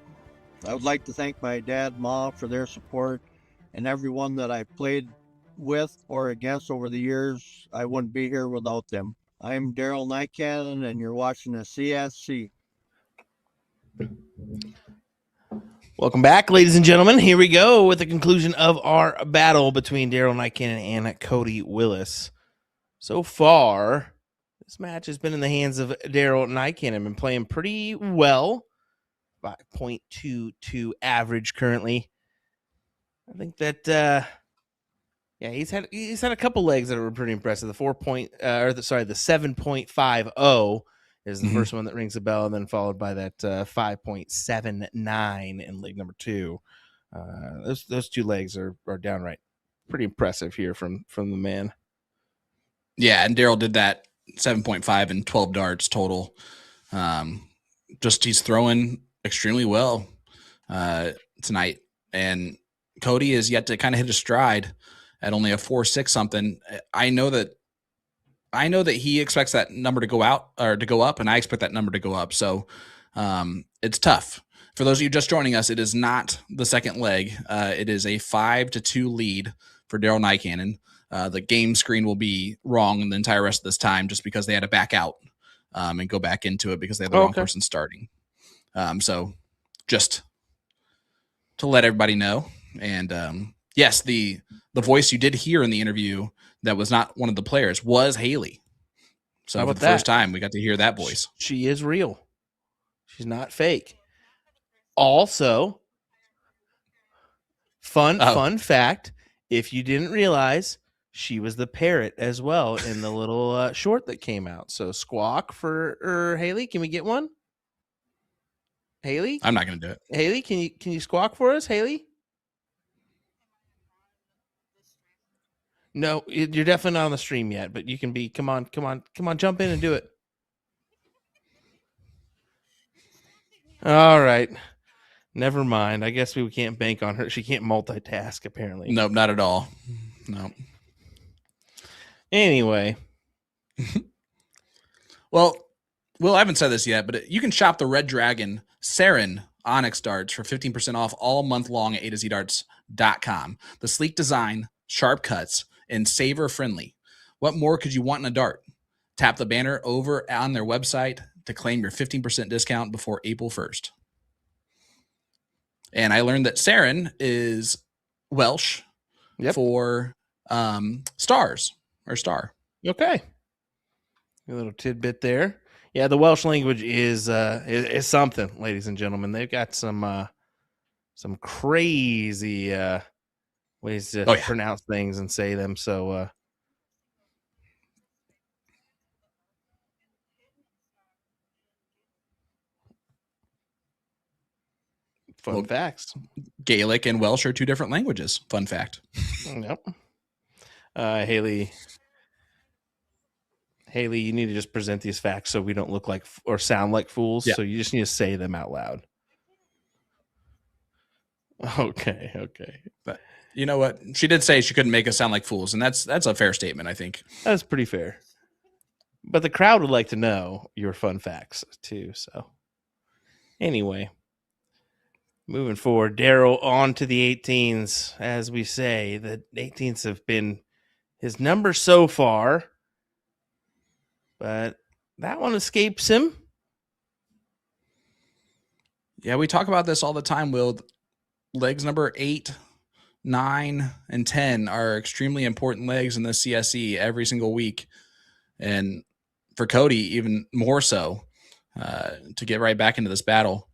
I would like to thank my dad, Ma for their support, and everyone that I played with or against over the years. I wouldn't be here without them. I'm Darrell Nykanen, and you're watching the CSC. Welcome back, ladies and gentlemen. Here we go with the conclusion of our battle between Darrell Nykanen and Cody Willis. So far, this match has been in the hands of Darrell Nykanen. Been playing pretty well. 5.22 average currently. I think that he's had a couple legs that were pretty impressive. The 7.50 is the first one that rings a bell, and then followed by that 5.79 in leg number 2. Those two legs are downright pretty impressive here from the man. Yeah, and Darrell did that 7.5 and 12 darts total. He's throwing extremely well tonight, and Cody is yet to kind of hit a stride at only a 4.6 something. I know that he expects that number to go out or to go up, and I expect that number to go up. So it's tough. For those of you just joining us, it is not the second leg. It is a 5-2 lead for Darrell Nykanen. The game screen will be wrong the entire rest of this time just because they had to back out and go back into it because they had the wrong person starting. So just to let everybody know. And yes, the voice you did hear in the interview that was not one of the players was Haley. So for the first time, we got to hear that voice. She is real. She's not fake. Also, fun fact, if you didn't realize, she was the parrot as well in the little short that came out. So squawk for Haley. Can we get one? Haley? I'm not going to do it. Haley, can you squawk for us, Haley? No, you're definitely not on the stream yet, but you can be. Come on, jump in and do it. All right. Never mind. I guess we can't bank on her. She can't multitask, apparently. Nope, not at all. No. Anyway. Well, I haven't said this yet, but you can shop the Red Dragon Saren Onyx darts for 15% off all month long at A2ZDarts.com. The sleek design, sharp cuts, and saver friendly. What more could you want in a dart? Tap the banner over on their website to claim your 15% discount before April 1st. And I learned that Saren is Welsh for stars or star. Okay. A little tidbit there. Yeah, the Welsh language is something, ladies and gentlemen. They've got some crazy ways to pronounce things and say them. So fun facts. Gaelic and Welsh are two different languages. Fun fact. Yep. Haley Haley, you need to just present these facts so we don't look like or sound like fools. Yeah. So you just need to say them out loud. Okay. But you know what? She did say she couldn't make us sound like fools, and that's a fair statement, I think. That's pretty fair. But the crowd would like to know your fun facts too. So anyway, moving forward, Darrell on to the 18s. As we say, the 18s have been his number so far, but that one escapes him. Yeah, we talk about this all the time, Will. Legs number 8, 9, and 10 are extremely important legs in the CSE every single week. And for Cody, even more so, to get right back into this battle.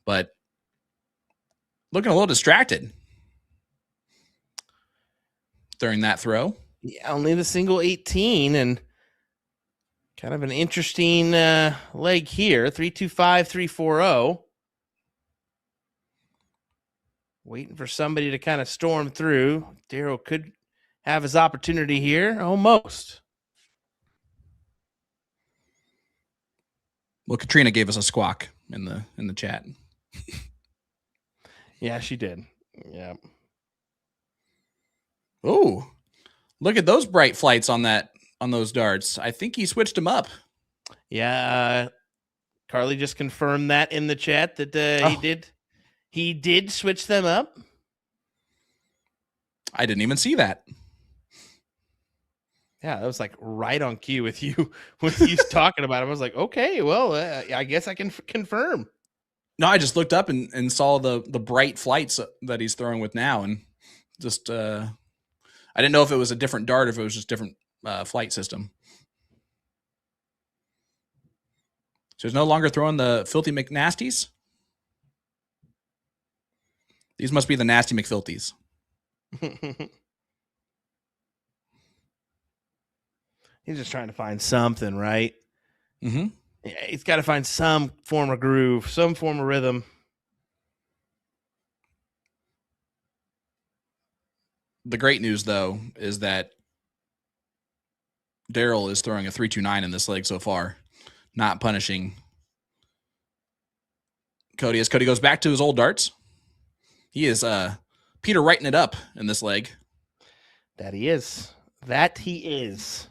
But looking a little distracted during that throw. Yeah, only the single 18 and kind of an interesting leg here. 325, 340. Waiting for somebody to kind of storm through. Darrell could have his opportunity here. Almost. Well, Katrina gave us a squawk in the chat. Yeah, she did. Yeah. Oh, look at those bright flights on those darts. I think he switched them up. Yeah. Carly just confirmed that in the chat that he did. He did switch them up. I didn't even see that. Yeah, that was like right on cue with you talking about it. I was like, okay, well, I guess I can confirm. No, I just looked up and saw the bright flights that he's throwing with now, and just I didn't know if it was a different dart or if it was just different flight system. So he's no longer throwing the Filthy McNasties. These must be the Nasty McFilties. He's just trying to find something, right? Mm-hmm. Yeah, he's got to find some form of groove, some form of rhythm. The great news, though, is that Darrell is throwing a 329 in this leg so far, not punishing Cody. As Cody goes back to his old darts, he is Peter writing it up in this leg. That he is. That he is.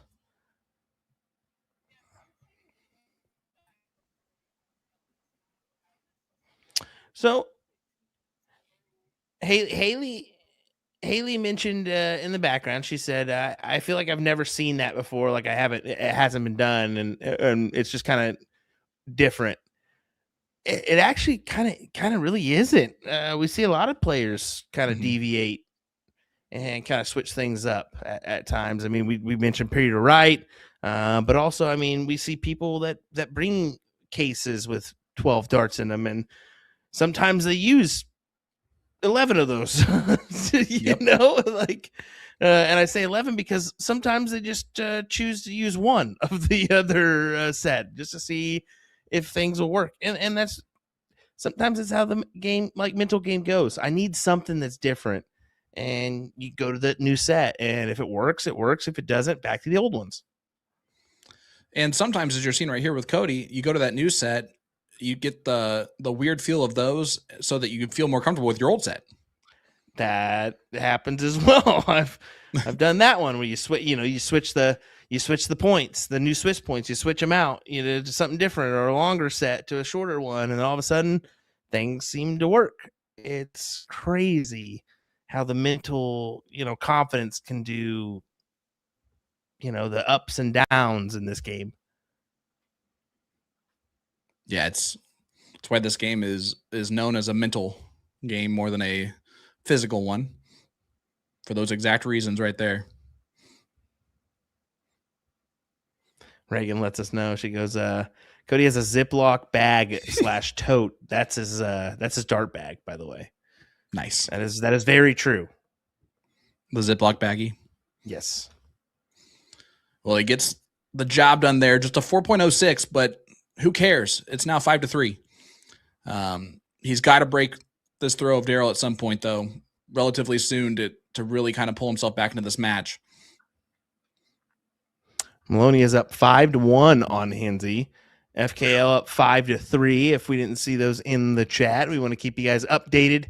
So, Haley mentioned in the background. She said, "I feel like I've never seen that before. Like it hasn't been done, and it's just kind of different." It actually kind of really isn't. We see a lot of players kind of deviate and kind of switch things up at times. I mean, we mentioned Peter Wright, but also, I mean, we see people that bring cases with 12 darts in them, and sometimes they use 11 of those, you know, like, and I say 11 because sometimes they just choose to use one of the other set just to see if things will work. And that's sometimes it's how the game, like mental game goes. I need something that's different, and you go to the new set, and if it works, it works. If it doesn't, back to the old ones. And sometimes, as you're seeing right here with Cody, you go to that new set, you get the weird feel of those so that you can feel more comfortable with your old set. That happens as well. I've done that one where you switch the points, the new switch points, you switch them out, to something different or a longer set to a shorter one, and all of a sudden things seem to work. It's crazy how the mental, confidence can do, the ups and downs in this game. Yeah, it's why this game is known as a mental game more than a physical one, for those exact reasons right there. Reagan lets us know. She goes, Cody has a Ziploc bag / tote. That's his dart bag, by the way. Nice. That is very true. The Ziploc baggie. Yes. Well, he gets the job done there. Just a 4.06, but who cares? It's now 5-3. He's got to break this throw of Darrell at some point, though, relatively soon to really kind of pull himself back into this match. Maloney is up 5-1 on Hinsey. FKL up 5-3. If we didn't see those in the chat, we want to keep you guys updated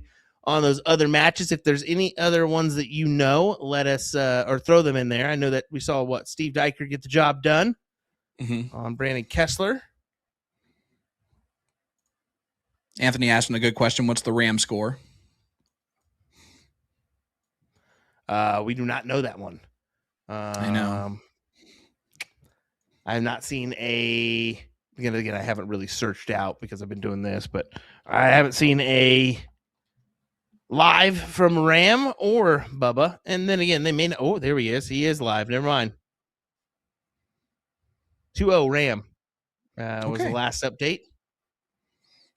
on those other matches. If there's any other ones that you know, let us or throw them in there. I know that we saw Steve Diker get the job done on Brandon Kessler. Anthony asking a good question. What's the Ram score? We do not know that one. I know. I have not seen again, I haven't really searched out because I've been doing this, but I haven't seen a live from Ram or Bubba. And then again, they may not. Oh, there he is. He is live. Never mind. 2-0 Ram was the last update.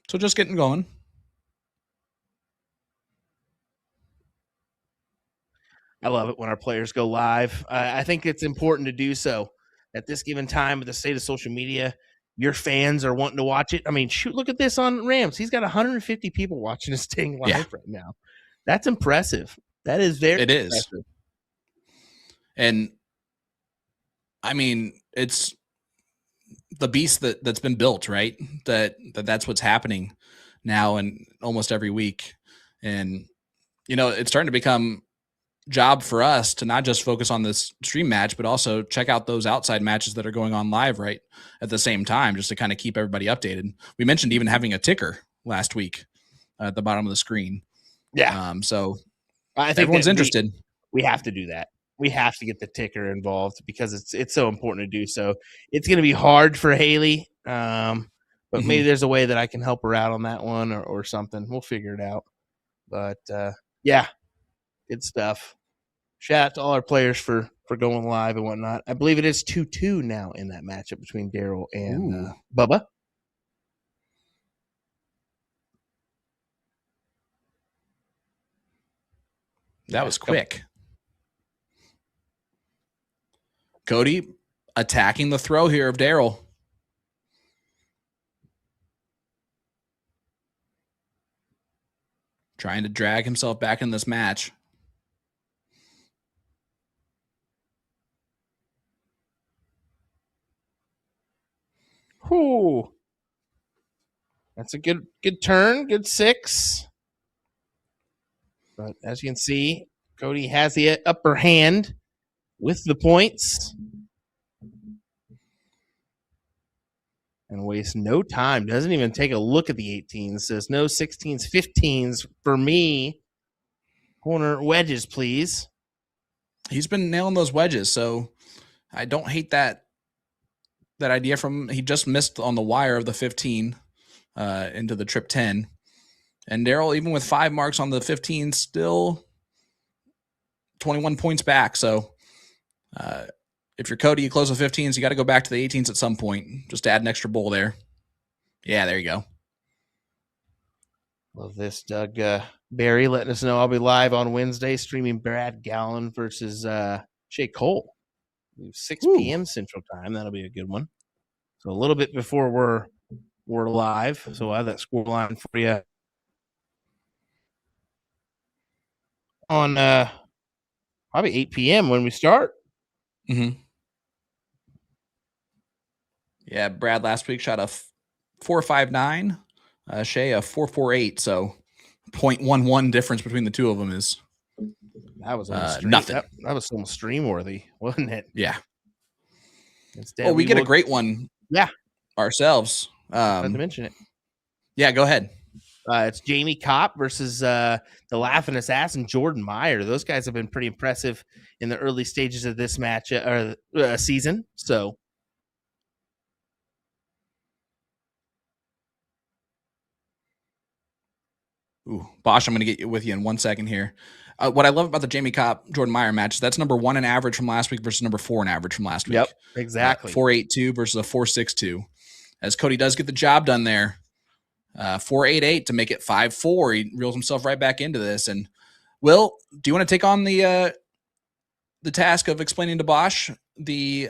So just getting going. I love it when our players go live. I think it's important to do so at this given time with the state of social media. Your fans are wanting to watch it. I mean, shoot, look at this on Rams. He's got 150 people watching this thing live right now. That's impressive. That is very impressive. And I mean, it's the beast that's been built, right? That's what's happening now and almost every week. And, it's starting to become job for us to not just focus on this stream match, but also check out those outside matches that are going on live right at the same time, just to kind of keep everybody updated. We mentioned even having a ticker last week at the bottom of the screen. Yeah. So I think everyone's interested. We have to do that. We have to get the ticker involved because it's so important to do so. It's going to be hard for Haley, but maybe there's a way that I can help her out on that one or something. We'll figure it out. But yeah, good stuff. Shout out to all our players for going live and whatnot. I believe it is 2-2 now in that matchup between Darrell and Bubba. That was quick. Cody attacking the throw here of Darrell. Trying to drag himself back in this match. Ooh. That's a good turn. Good 6. But as you can see, Cody has the upper hand with the points. And wastes no time. Doesn't even take a look at the 18s. Says no 16s, 15s for me. Corner wedges, please. He's been nailing those wedges, so I don't hate that idea from he just missed on the wire of the 15 into the trip 10. And Darrell, even with 5 marks on the 15, still 21 points back. So if you're Cody, you close the 15s, you got to go back to the 18s at some point just to add an extra bowl there. Yeah, there you go. Love this. Doug Barry letting us know I'll be live on Wednesday streaming Brad Gallen versus Shea Cole. 6 p.m. Central Time. That'll be a good one. So a little bit before we're live. So I'll have that score line for you on probably 8 p.m. when we start. Yeah, Brad last week shot a 4.59, Shea a 4.48. So 0.11 difference between the two of them is that was nothing. That was almost stream worthy, wasn't it? Yeah. We get a great one. Yeah, ourselves. Not to mention it. Yeah, go ahead. It's Jamie Kopp versus the Laughing Assassin Jordan Meyer. Those guys have been pretty impressive in the early stages of this match or season. So. Bosch, I'm going to get with you in 1 second here. What I love about the Jamie Kopp Jordan Meyer match is that's number 1 in average from last week versus number 4 in average from last week. Yep, exactly. 4.82 versus a 4.62. As Cody does get the job done there. 4.88 to make it 5.4. He reels himself right back into this. And Will, do you want to take on the task of explaining to Bosch the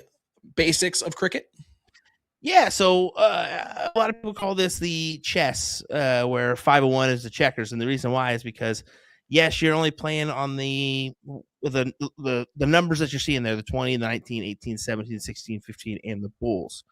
basics of cricket? Yeah, so a lot of people call this the chess, where 501 is the checkers, and the reason why is because yes, you're only playing on the numbers that you're seeing there, the 20, 19, 18, 17, 16, 15, and the Bulls.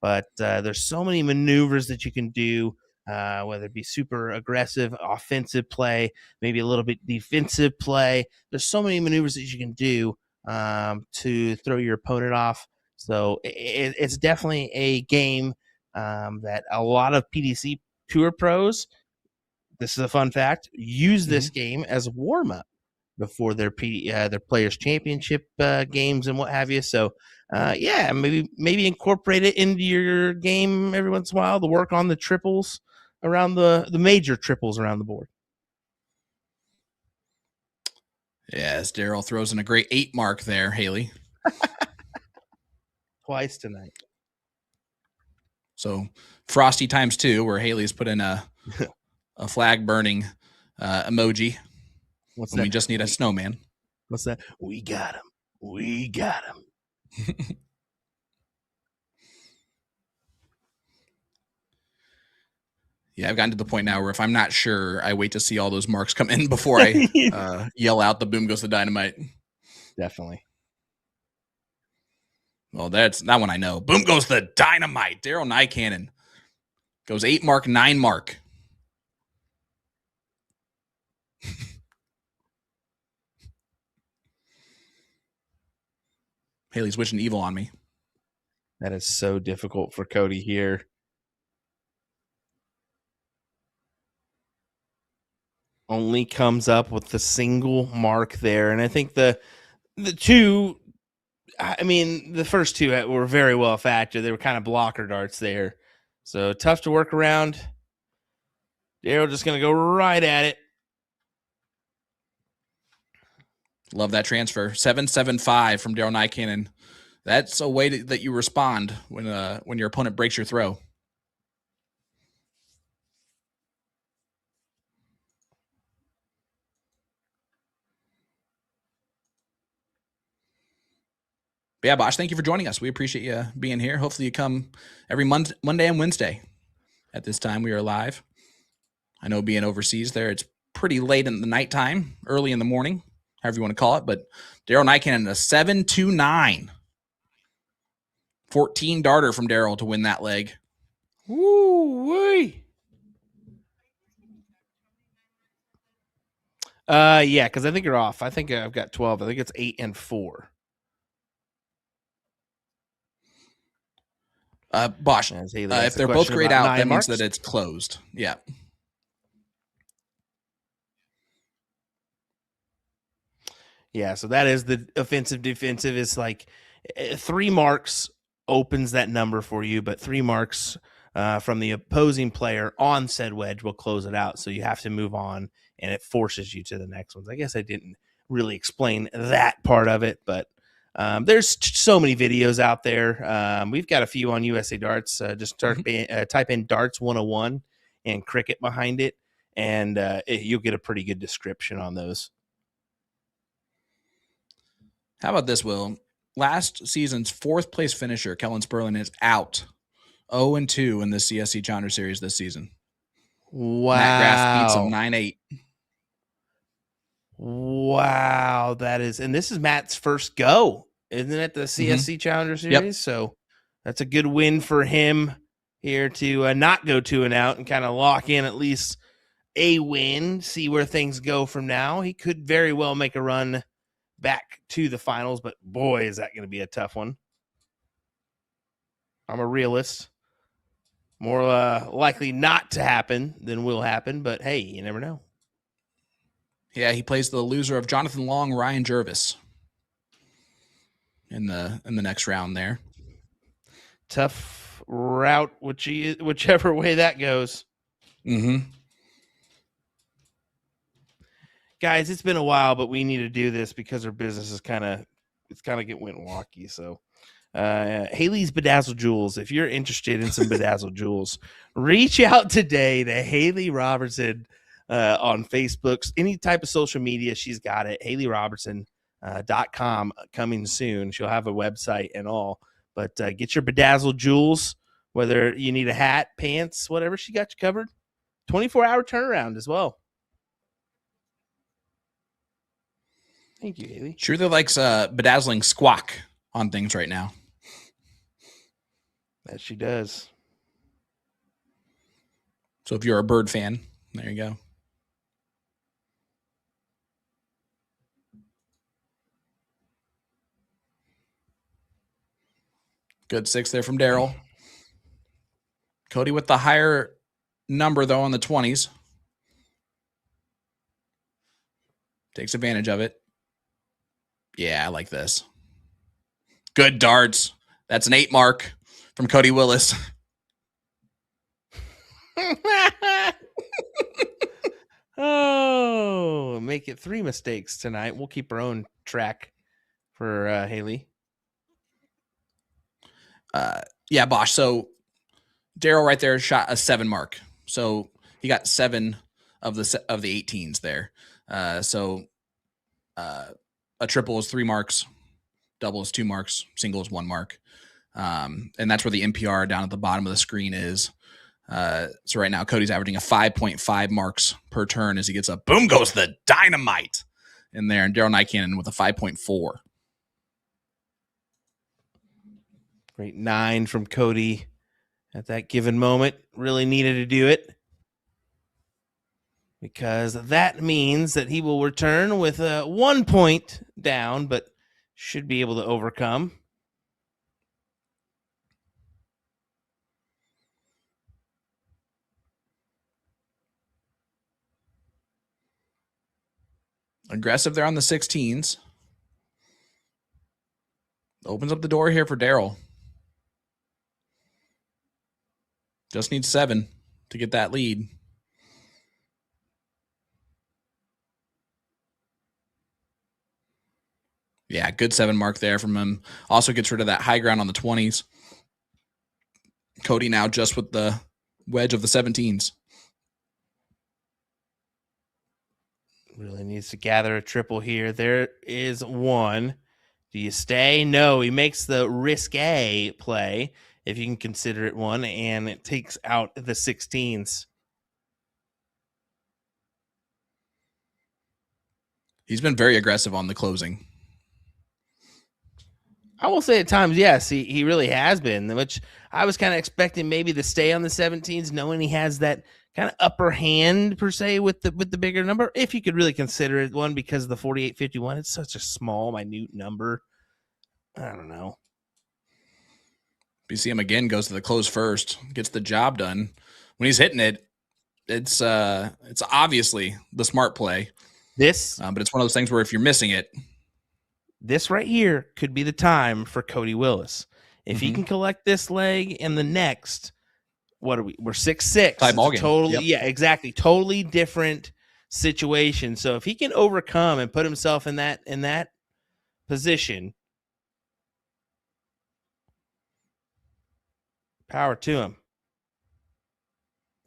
But there's so many maneuvers that you can do, whether it be super aggressive offensive play, maybe a little bit defensive play. There's so many maneuvers that you can do to throw your opponent off. So it's definitely a game that a lot of PDC Tour pros, this is a fun fact, use this game as a warm-up before their Players Championship games and what have you. So, maybe incorporate it into your game every once in a while to work on the triples around the major triples around the board. Yes, Darrell throws in a great 8 mark there, Haley. Twice tonight. So frosty times 2, where Haley's put in a flag burning emoji. What's when that? We just need a snowman. What's that? We got him. We got him. Yeah, I've gotten to the point now where if I'm not sure, I wait to see all those marks come in before I yell out the boom goes the dynamite. Definitely. Well, that's that one I know. Boom goes the dynamite. Darrell Nykanen goes 8 mark, 9 mark. Haley's wishing evil on me. That is so difficult for Cody here. Only comes up with the single mark there. And I think the first two were very well factored. They were kind of blocker darts there. So tough to work around. Darrell just going to go right at it. Love that transfer. 7-7-5 from Darrell Nykanen. That's a way that you respond when your opponent breaks your throw. But yeah, Bosch, thank you for joining us. We appreciate you being here. Hopefully you come every Monday and Wednesday. At this time, we are live. I know being overseas there, it's pretty late in the nighttime, early in the morning, however you want to call it. But Darrell Nykanen, a 7-2-9. 14 darter from Darrell to win that leg. Woo-wee. Yeah, because I think you're off. I think I've got 12. I think it's 8 and 4. Bosch, if they're both grayed out, that means that it's closed. Yeah. Yeah, so that is the offensive defensive. It's like 3 marks opens that number for you, but 3 marks from the opposing player on said wedge will close it out. So you have to move on, and it forces you to the next ones. I guess I didn't really explain that part of it, but there's so many videos out there. We've got a few on USA Darts. Just type in Darts 101 and cricket behind it, and you'll get a pretty good description on those. How about this, Will? Last season's 4th place finisher, Kellen Sperling, is out 0-2 in the CSC Challenger Series this season. Wow. Matt Graff beats him 9-8. Wow, and this is Matt's first go, isn't it? The CSC Challenger Series. Yep. So that's a good win for him here to not go 2-0 and kind of lock in at least a win, see where things go from now. He could very well make a run back to the finals, but boy, is that going to be a tough one. I'm a realist. More likely not to happen than will happen, but hey, you never know. Yeah, he plays the loser of Jonathan Long, Ryan Jervis in the next round there. Tough route, whichever way that goes. Mm-hmm. Guys, it's been a while, but we need to do this because our business is kind of went wonky. So, Haley's Bedazzled Jewels. If you're interested in some Bedazzled Jewels, reach out today to Haley Robertson on Facebook, any type of social media. She's got it. HaleyRobertson.com coming soon. She'll have a website and all. But get your Bedazzled Jewels, whether you need a hat, pants, whatever. She got you covered. 24-hour turnaround as well. Thank you, Haley. She really likes bedazzling squawk on things right now. That she does. So if you're a bird fan, there you go. Good 6 there from Darrell. Cody with the higher number, though, on the 20s. Takes advantage of it. Yeah, I like this. Good darts. That's an 8 mark from Cody Willis. Oh, make it 3 mistakes tonight. We'll keep our own track for Haley. Yeah, Bosch. So Darrell right there shot a 7 mark. So he got 7 of the 18s there. So a triple is 3 marks, double is 2 marks, single is 1 mark. And that's where the NPR down at the bottom of the screen is. So right now Cody's averaging a 5.5 marks per turn as he gets a boom goes the dynamite in there, and Darrell Nykanen with a 5.4. Great 9 from Cody at that given moment. Really needed to do it, because that means that he will return with a 1 point down, but should be able to overcome. Aggressive there on the 16s. Opens up the door here for Darrell. Just needs 7 to get that lead. Yeah, good 7 mark there from him. Also gets rid of that high ground on the 20s. Cody now just with the wedge of the 17s. Really needs to gather a triple here. There is 1. Do you stay? No, he makes the risque play, if you can consider it one, and it takes out the 16s. He's been very aggressive on the closing. I will say at times, yes, he really has been, which I was kind of expecting maybe to stay on the 17s, knowing he has that kind of upper hand per se with the bigger number, if you could really consider it one, because of the 48-51, it's such a small, minute number. I don't know. You see him again, goes to the close first, gets the job done. When he's hitting it, it's obviously the smart play. But it's one of those things where if you're missing it, this right here could be the time for Cody Willis. If he can collect this leg and the next, what are we? We're 6-6. Tie ball game. Totally, yeah, exactly. Totally different situation. So if he can overcome and put himself in that position, power to him.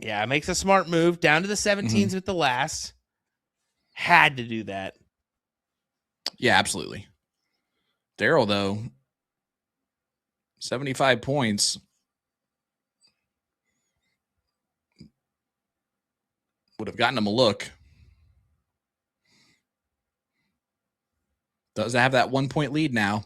Yeah, makes a smart move down to the 17s with the last. Had to do that. Yeah, absolutely. Darrell, though, 75 points. Would have gotten him a look. Does have that 1 point lead now.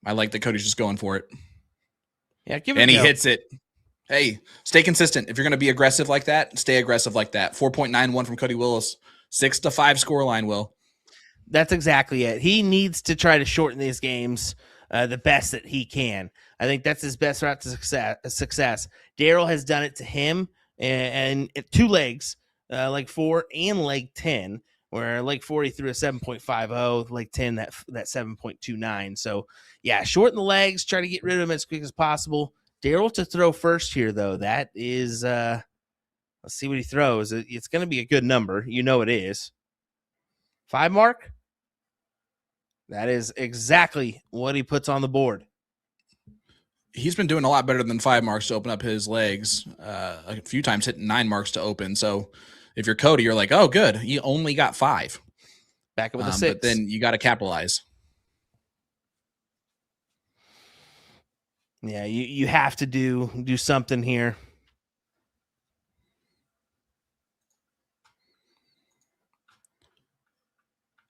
I like that Cody's just going for it. Yeah, give it. And he hits it. Hey, stay consistent. If you're going to be aggressive like that, stay aggressive like that. 4.91 from Cody Willis. 6-5 scoreline, Will. That's exactly it. He needs to try to shorten these games the best that he can. I think that's his best route to success. Darrell has done it to him and 2 legs, leg 4 and leg 10, where leg 4 he threw a 7.50, leg 10 that 7.29. So, yeah, shorten the legs, try to get rid of him as quick as possible. Darrell to throw first here, though. That is, let's see what he throws. It's going to be a good number. You know it is. 5 mark? That is exactly what he puts on the board. He's been doing a lot better than 5 marks to open up his legs. A few times hitting 9 marks to open. So if you're Cody, you're like, oh, good. He only got 5. Back up with a 6. But then you got to capitalize. Yeah, you have to do something here.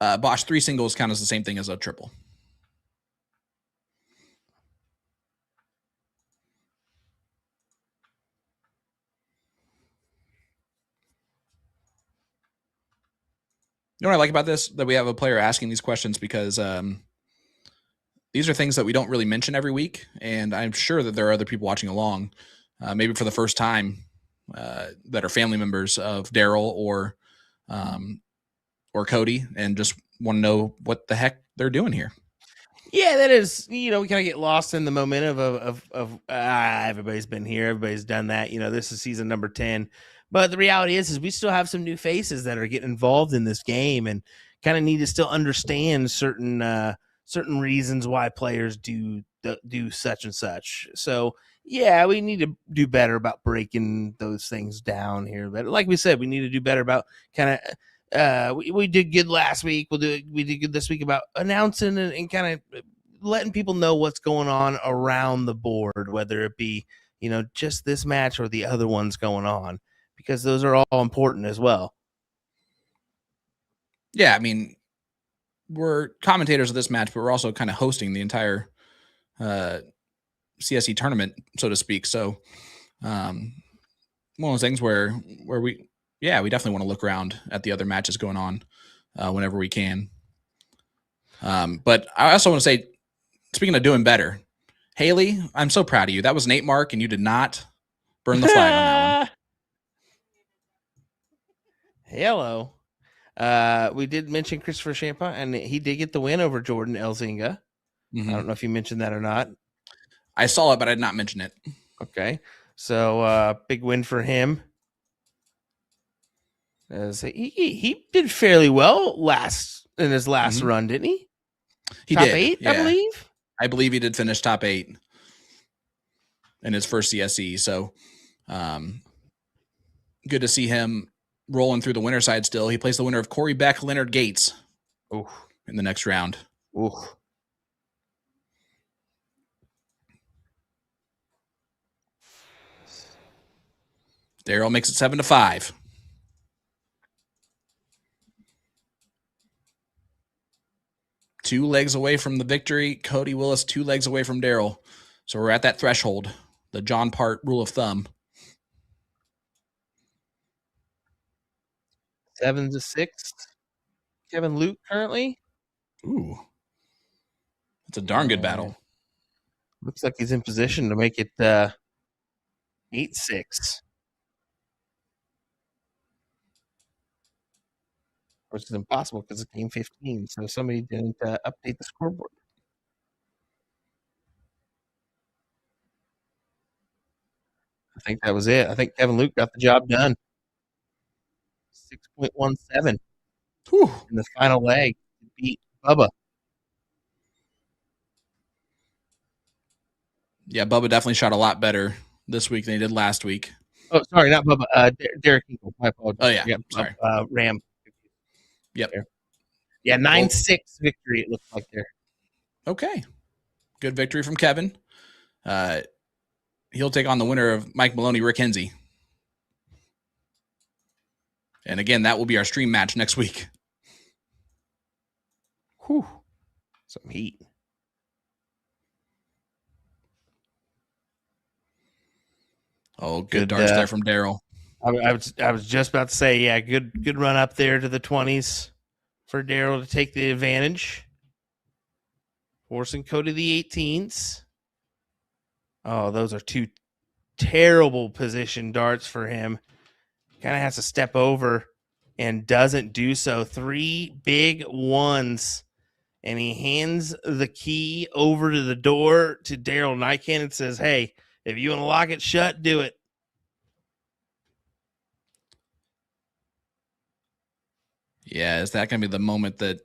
Bosch, 3 singles count as the same thing as a triple. You know what I like about this? That we have a player asking these questions because these are things that we don't really mention every week. And I'm sure that there are other people watching along, maybe for the first time, that are family members of Darrell or Cody and just want to know what the heck they're doing here. Yeah, that is, we kind of get lost in the momentum of everybody's been here, everybody's done that. This is season number 10. But the reality is we still have some new faces that are getting involved in this game and kind of need to still understand certain reasons why players do such and such. So, yeah, we need to do better about breaking those things down here. But like we said, we need to do better about kind of we did good last week. We did good this week about announcing and kind of letting people know what's going on around the board, whether it be, just this match or the other ones going on, because those are all important as well. Yeah, I mean, we're commentators of this match, but we're also kind of hosting the entire CSC tournament, so to speak. So one of those things where we definitely want to look around at the other matches going on whenever we can. But I also want to say, speaking of doing better, Haley, I'm so proud of you. That was an 8 mark, and you did not burn the flag on that one. Hello. We did mention Christopher Champa, and he did get the win over Jordan Elzinga. Mm-hmm. I don't know if you mentioned that or not. I saw it, but I did not mention it. Okay. So big win for him. As he did fairly well in his last run, didn't he? He top did, 8, yeah. I believe. I believe he did finish top 8 in his first CSC. So good to see him rolling through the winner side still. He plays the winner of Corey Beck, Leonard Gates in the next round. Darrell makes it 7-5. Two legs away from the victory. Cody Willis 2 legs away from Darrell. So we're at that threshold, the John Part rule of thumb. 7-6. Kevin Luke currently. Ooh, it's a darn good battle. Looks like he's in position to make it 8-6. Which is impossible because it's game 15. So somebody didn't update the scoreboard. I think that was it. I think Kevin Luke got the job done. 6.17 in the final leg to beat Bubba. Yeah, Bubba definitely shot a lot better this week than he did last week. Oh, sorry, not Bubba. Derek Eagle. My apologies. Oh, yeah. Sorry. Ram. Yep. There. Yeah, 9-6 victory, it looks like there. Okay. Good victory from Kevin. He'll take on the winner of Mike Maloney, Rick Hensey. And again, that will be our stream match next week. Whew. Some heat. Oh, good darts there from Darrell. I was just about to say, yeah, good run up there to the 20s for Darrell to take the advantage. Forcing Cody to the 18s. Oh, those are 2 terrible position darts for him. Kind of has to step over and doesn't do so. 3 big ones. And he hands the key over to the door to Darrell Nykanen and says, hey, if you want to lock it shut, do it. Yeah, is that going to be the moment that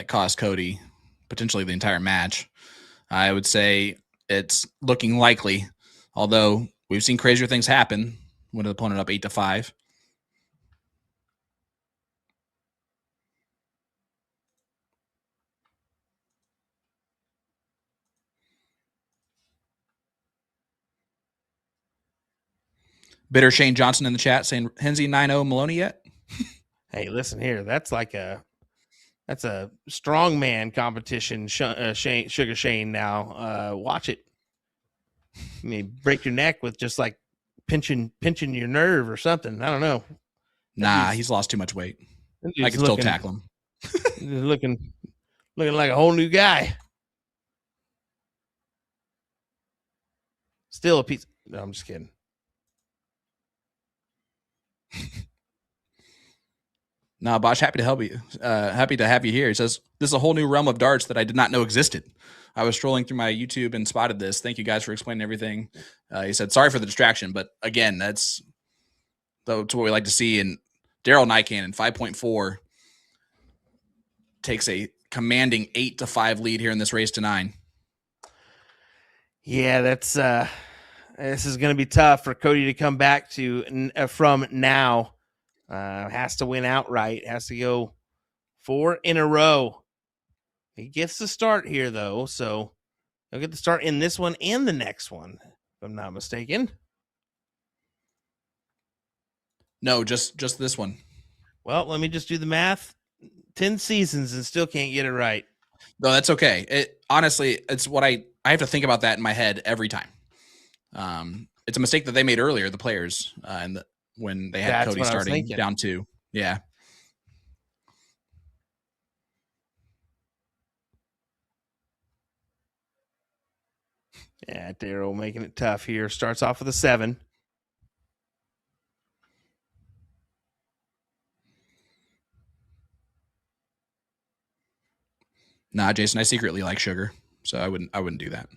cost Cody potentially the entire match? I would say it's looking likely, although we've seen crazier things happen when an opponent up 8-5. Bitter Shane Johnson in the chat saying, Henzy 9-0 Maloney yet? Hey, listen here. That's a strongman competition. Sugar Shane now. Watch it. I mean, break your neck with just like pinching your nerve or something. I don't know. Nah, he's lost too much weight. I can still tackle him. looking like a whole new guy. Still a piece. No, I'm just kidding. No, Bosch, happy to help you. Happy to have you here. He says, this is a whole new realm of darts that I did not know existed. I was scrolling through my YouTube and spotted this. Thank you guys for explaining everything. He said, sorry for the distraction, but again, that's what we like to see. And Darrell Nykanen, 5.4, takes a commanding 8-5 lead here in this race to 9. Yeah, that's this is going to be tough for Cody to come back to from now. Has to win outright. Has to go 4 in a row. He gets the start here, though, so he'll get the start in this one and the next one, if I'm not mistaken. No, just this one. Well, let me just do the math. 10 seasons and still can't get it right. No, that's okay. Honestly, it's what I have to think about that in my head every time. It's a mistake that they made earlier, the players, when they had Cody starting down 2. Yeah. Yeah, Darrell making it tough here. Starts off with a 7. Nah, Jason, I secretly like sugar, so I wouldn't do that.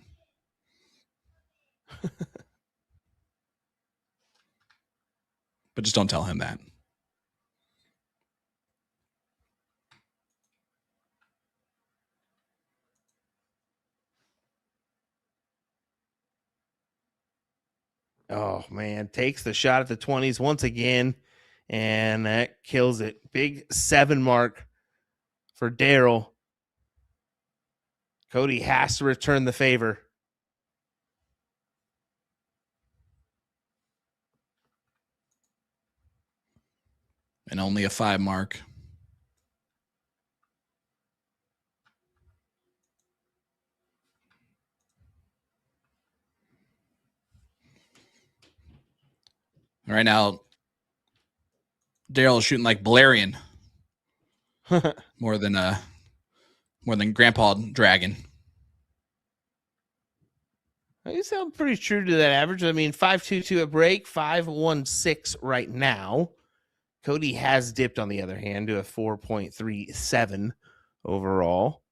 But just don't tell him that. Oh, man. Takes the shot at the 20s once again, and that kills it. Big 7 mark for Darrell. Cody has to return the favor. And only a 5 mark. Right now, Darrell is shooting like Balerion more than Grandpa Dragon. You sound pretty true to that average. I mean, 5.22 at break, 5.16 right now. Cody has dipped, on the other hand, to a 4.37 overall.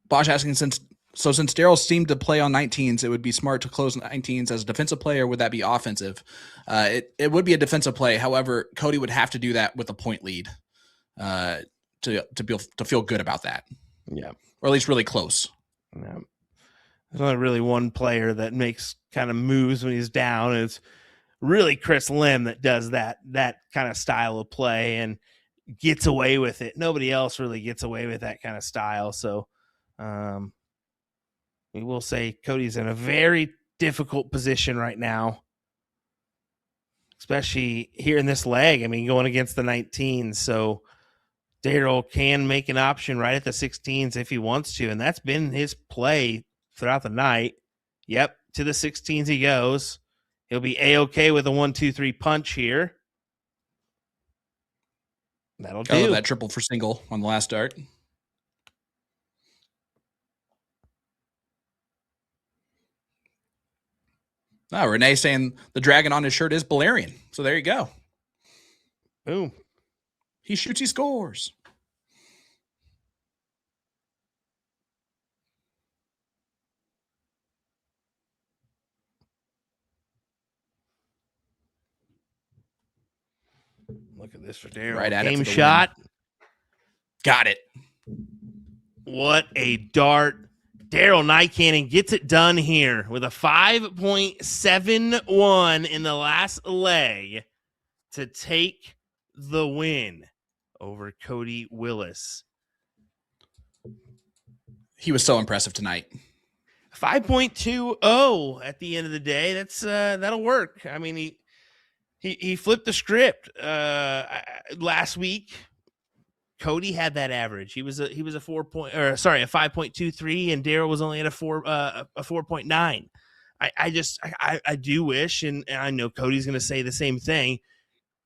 Bosch asking, since Darrell seemed to play on 19s, it would be smart to close 19s as a defensive play, or would that be offensive? It would be a defensive play. However, Cody would have to do that with a point lead to feel good about that. Yeah. Or at least really close. Yeah. There's only really one player that makes kind of moves when he's down. It's really Chris Lim that does that kind of style of play and gets away with it. Nobody else really gets away with that kind of style. So we will say Cody's in a very difficult position right now, especially here in this leg. I mean, going against the 19s. So Darrell can make an option right at the 16s if he wants to, and that's been his play throughout the night. Yep, to the 16s he goes. He'll be A-okay with a 1-2-3 punch here. That'll do. I love that triple for single on the last dart. Renee saying the dragon on his shirt is Balerion. So there you go. Boom. He shoots, he scores. Look at this for Darrell. Right at it Game for the shot. win. Got it. What a dart. Darrell Nykanen gets it done here with a 5.71 in the last leg to take the win over Cody Willis. He was so impressive tonight. 5.20 at the end of the day. That's that'll work. I mean, he flipped the script last week. Cody had that average. He was a 5.23, and Darrell was only at a 4.9. I do wish, and I know Cody's going to say the same thing.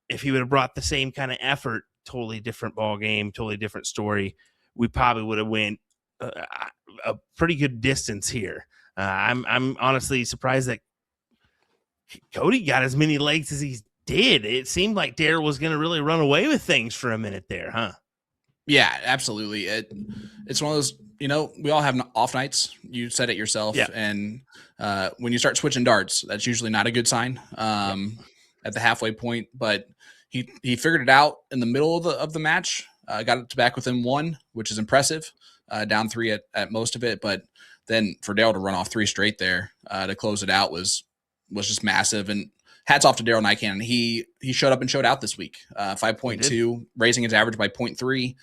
If he would have brought the same kind of effort, totally different ball game, totally different story, we probably would have went a pretty good distance here. I'm honestly surprised that Cody got as many legs as he did. It seemed like Darrell was going to really run away with things for a minute there, huh? Yeah, absolutely. It's one of those, we all have off nights. You said it yourself. Yeah. And when you start switching darts, that's usually not a good sign at the halfway point. But he figured it out in the middle of the match, got it back within one, which is impressive, down 3 at most of it. But then for Darrell to run off 3 straight there to close it out was just massive. And hats off to Darrell Nykanen. He showed up and showed out this week. 5.2, raising his average by 0.3.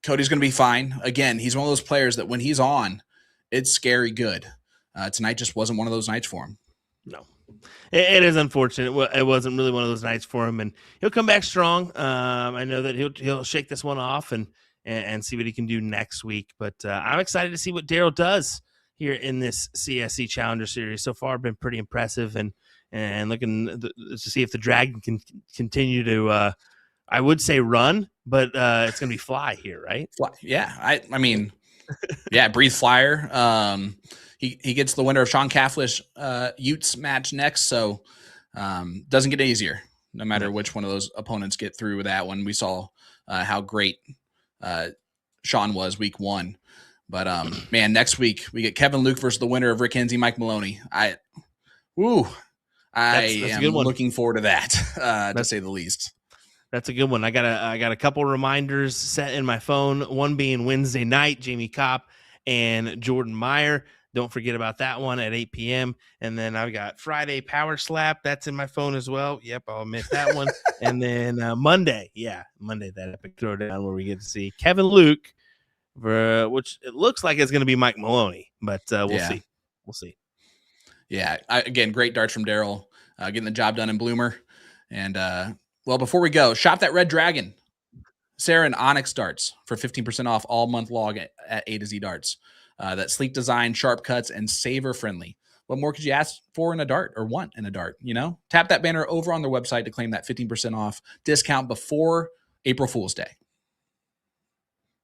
Cody's going to be fine. Again, he's one of those players that when he's on, it's scary good. Tonight just wasn't one of those nights for him. No, it is unfortunate. It wasn't really one of those nights for him, and he'll come back strong. I know that he'll shake this one off and see what he can do next week. But I'm excited to see what Darrell does here in this CSC Challenger Series. So far, been pretty impressive, and looking to see if the Dragon can continue to, I would say run, but it's going to be fly here, right? Fly. Yeah. I mean, yeah, breathe flyer. He gets the winner of Sean Cafflish Utes match next. So doesn't get easier no matter which one of those opponents get through with that one. We saw how great Sean was week 1. But man, next week we get Kevin Luke versus the winner of Rick Hensley, Mike Maloney. I am looking forward to that, to say the least. That's a good one. I got a couple reminders set in my phone. One being Wednesday night, Jamie Kopp and Jordan Meyer. Don't forget about that one at 8 p.m. And then I've got Friday Power Slap. That's in my phone as well. Yep, I'll admit that one. And then Monday, that epic throwdown where we get to see Kevin Luke, which it looks like it's going to be Mike Maloney, but we'll see. We'll see. Yeah, again, great darts from Darrell, getting the job done in Bloomer. And, well, before we go, shop that Red Dragon, Sarah and Onyx darts for 15% off all month long at A to Z Darts. That sleek design, sharp cuts, and saver-friendly. What more could you ask for in a dart or want in a dart, Tap that banner over on their website to claim that 15% off discount before April Fool's Day.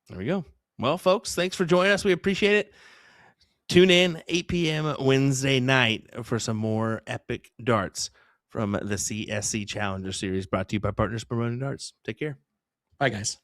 There we go. Well, folks, thanks for joining us. We appreciate it. Tune in 8 p.m. Wednesday night for some more epic darts from the CSC Challenger Series, brought to you by Partners Promoting Darts. Take care. Bye, guys.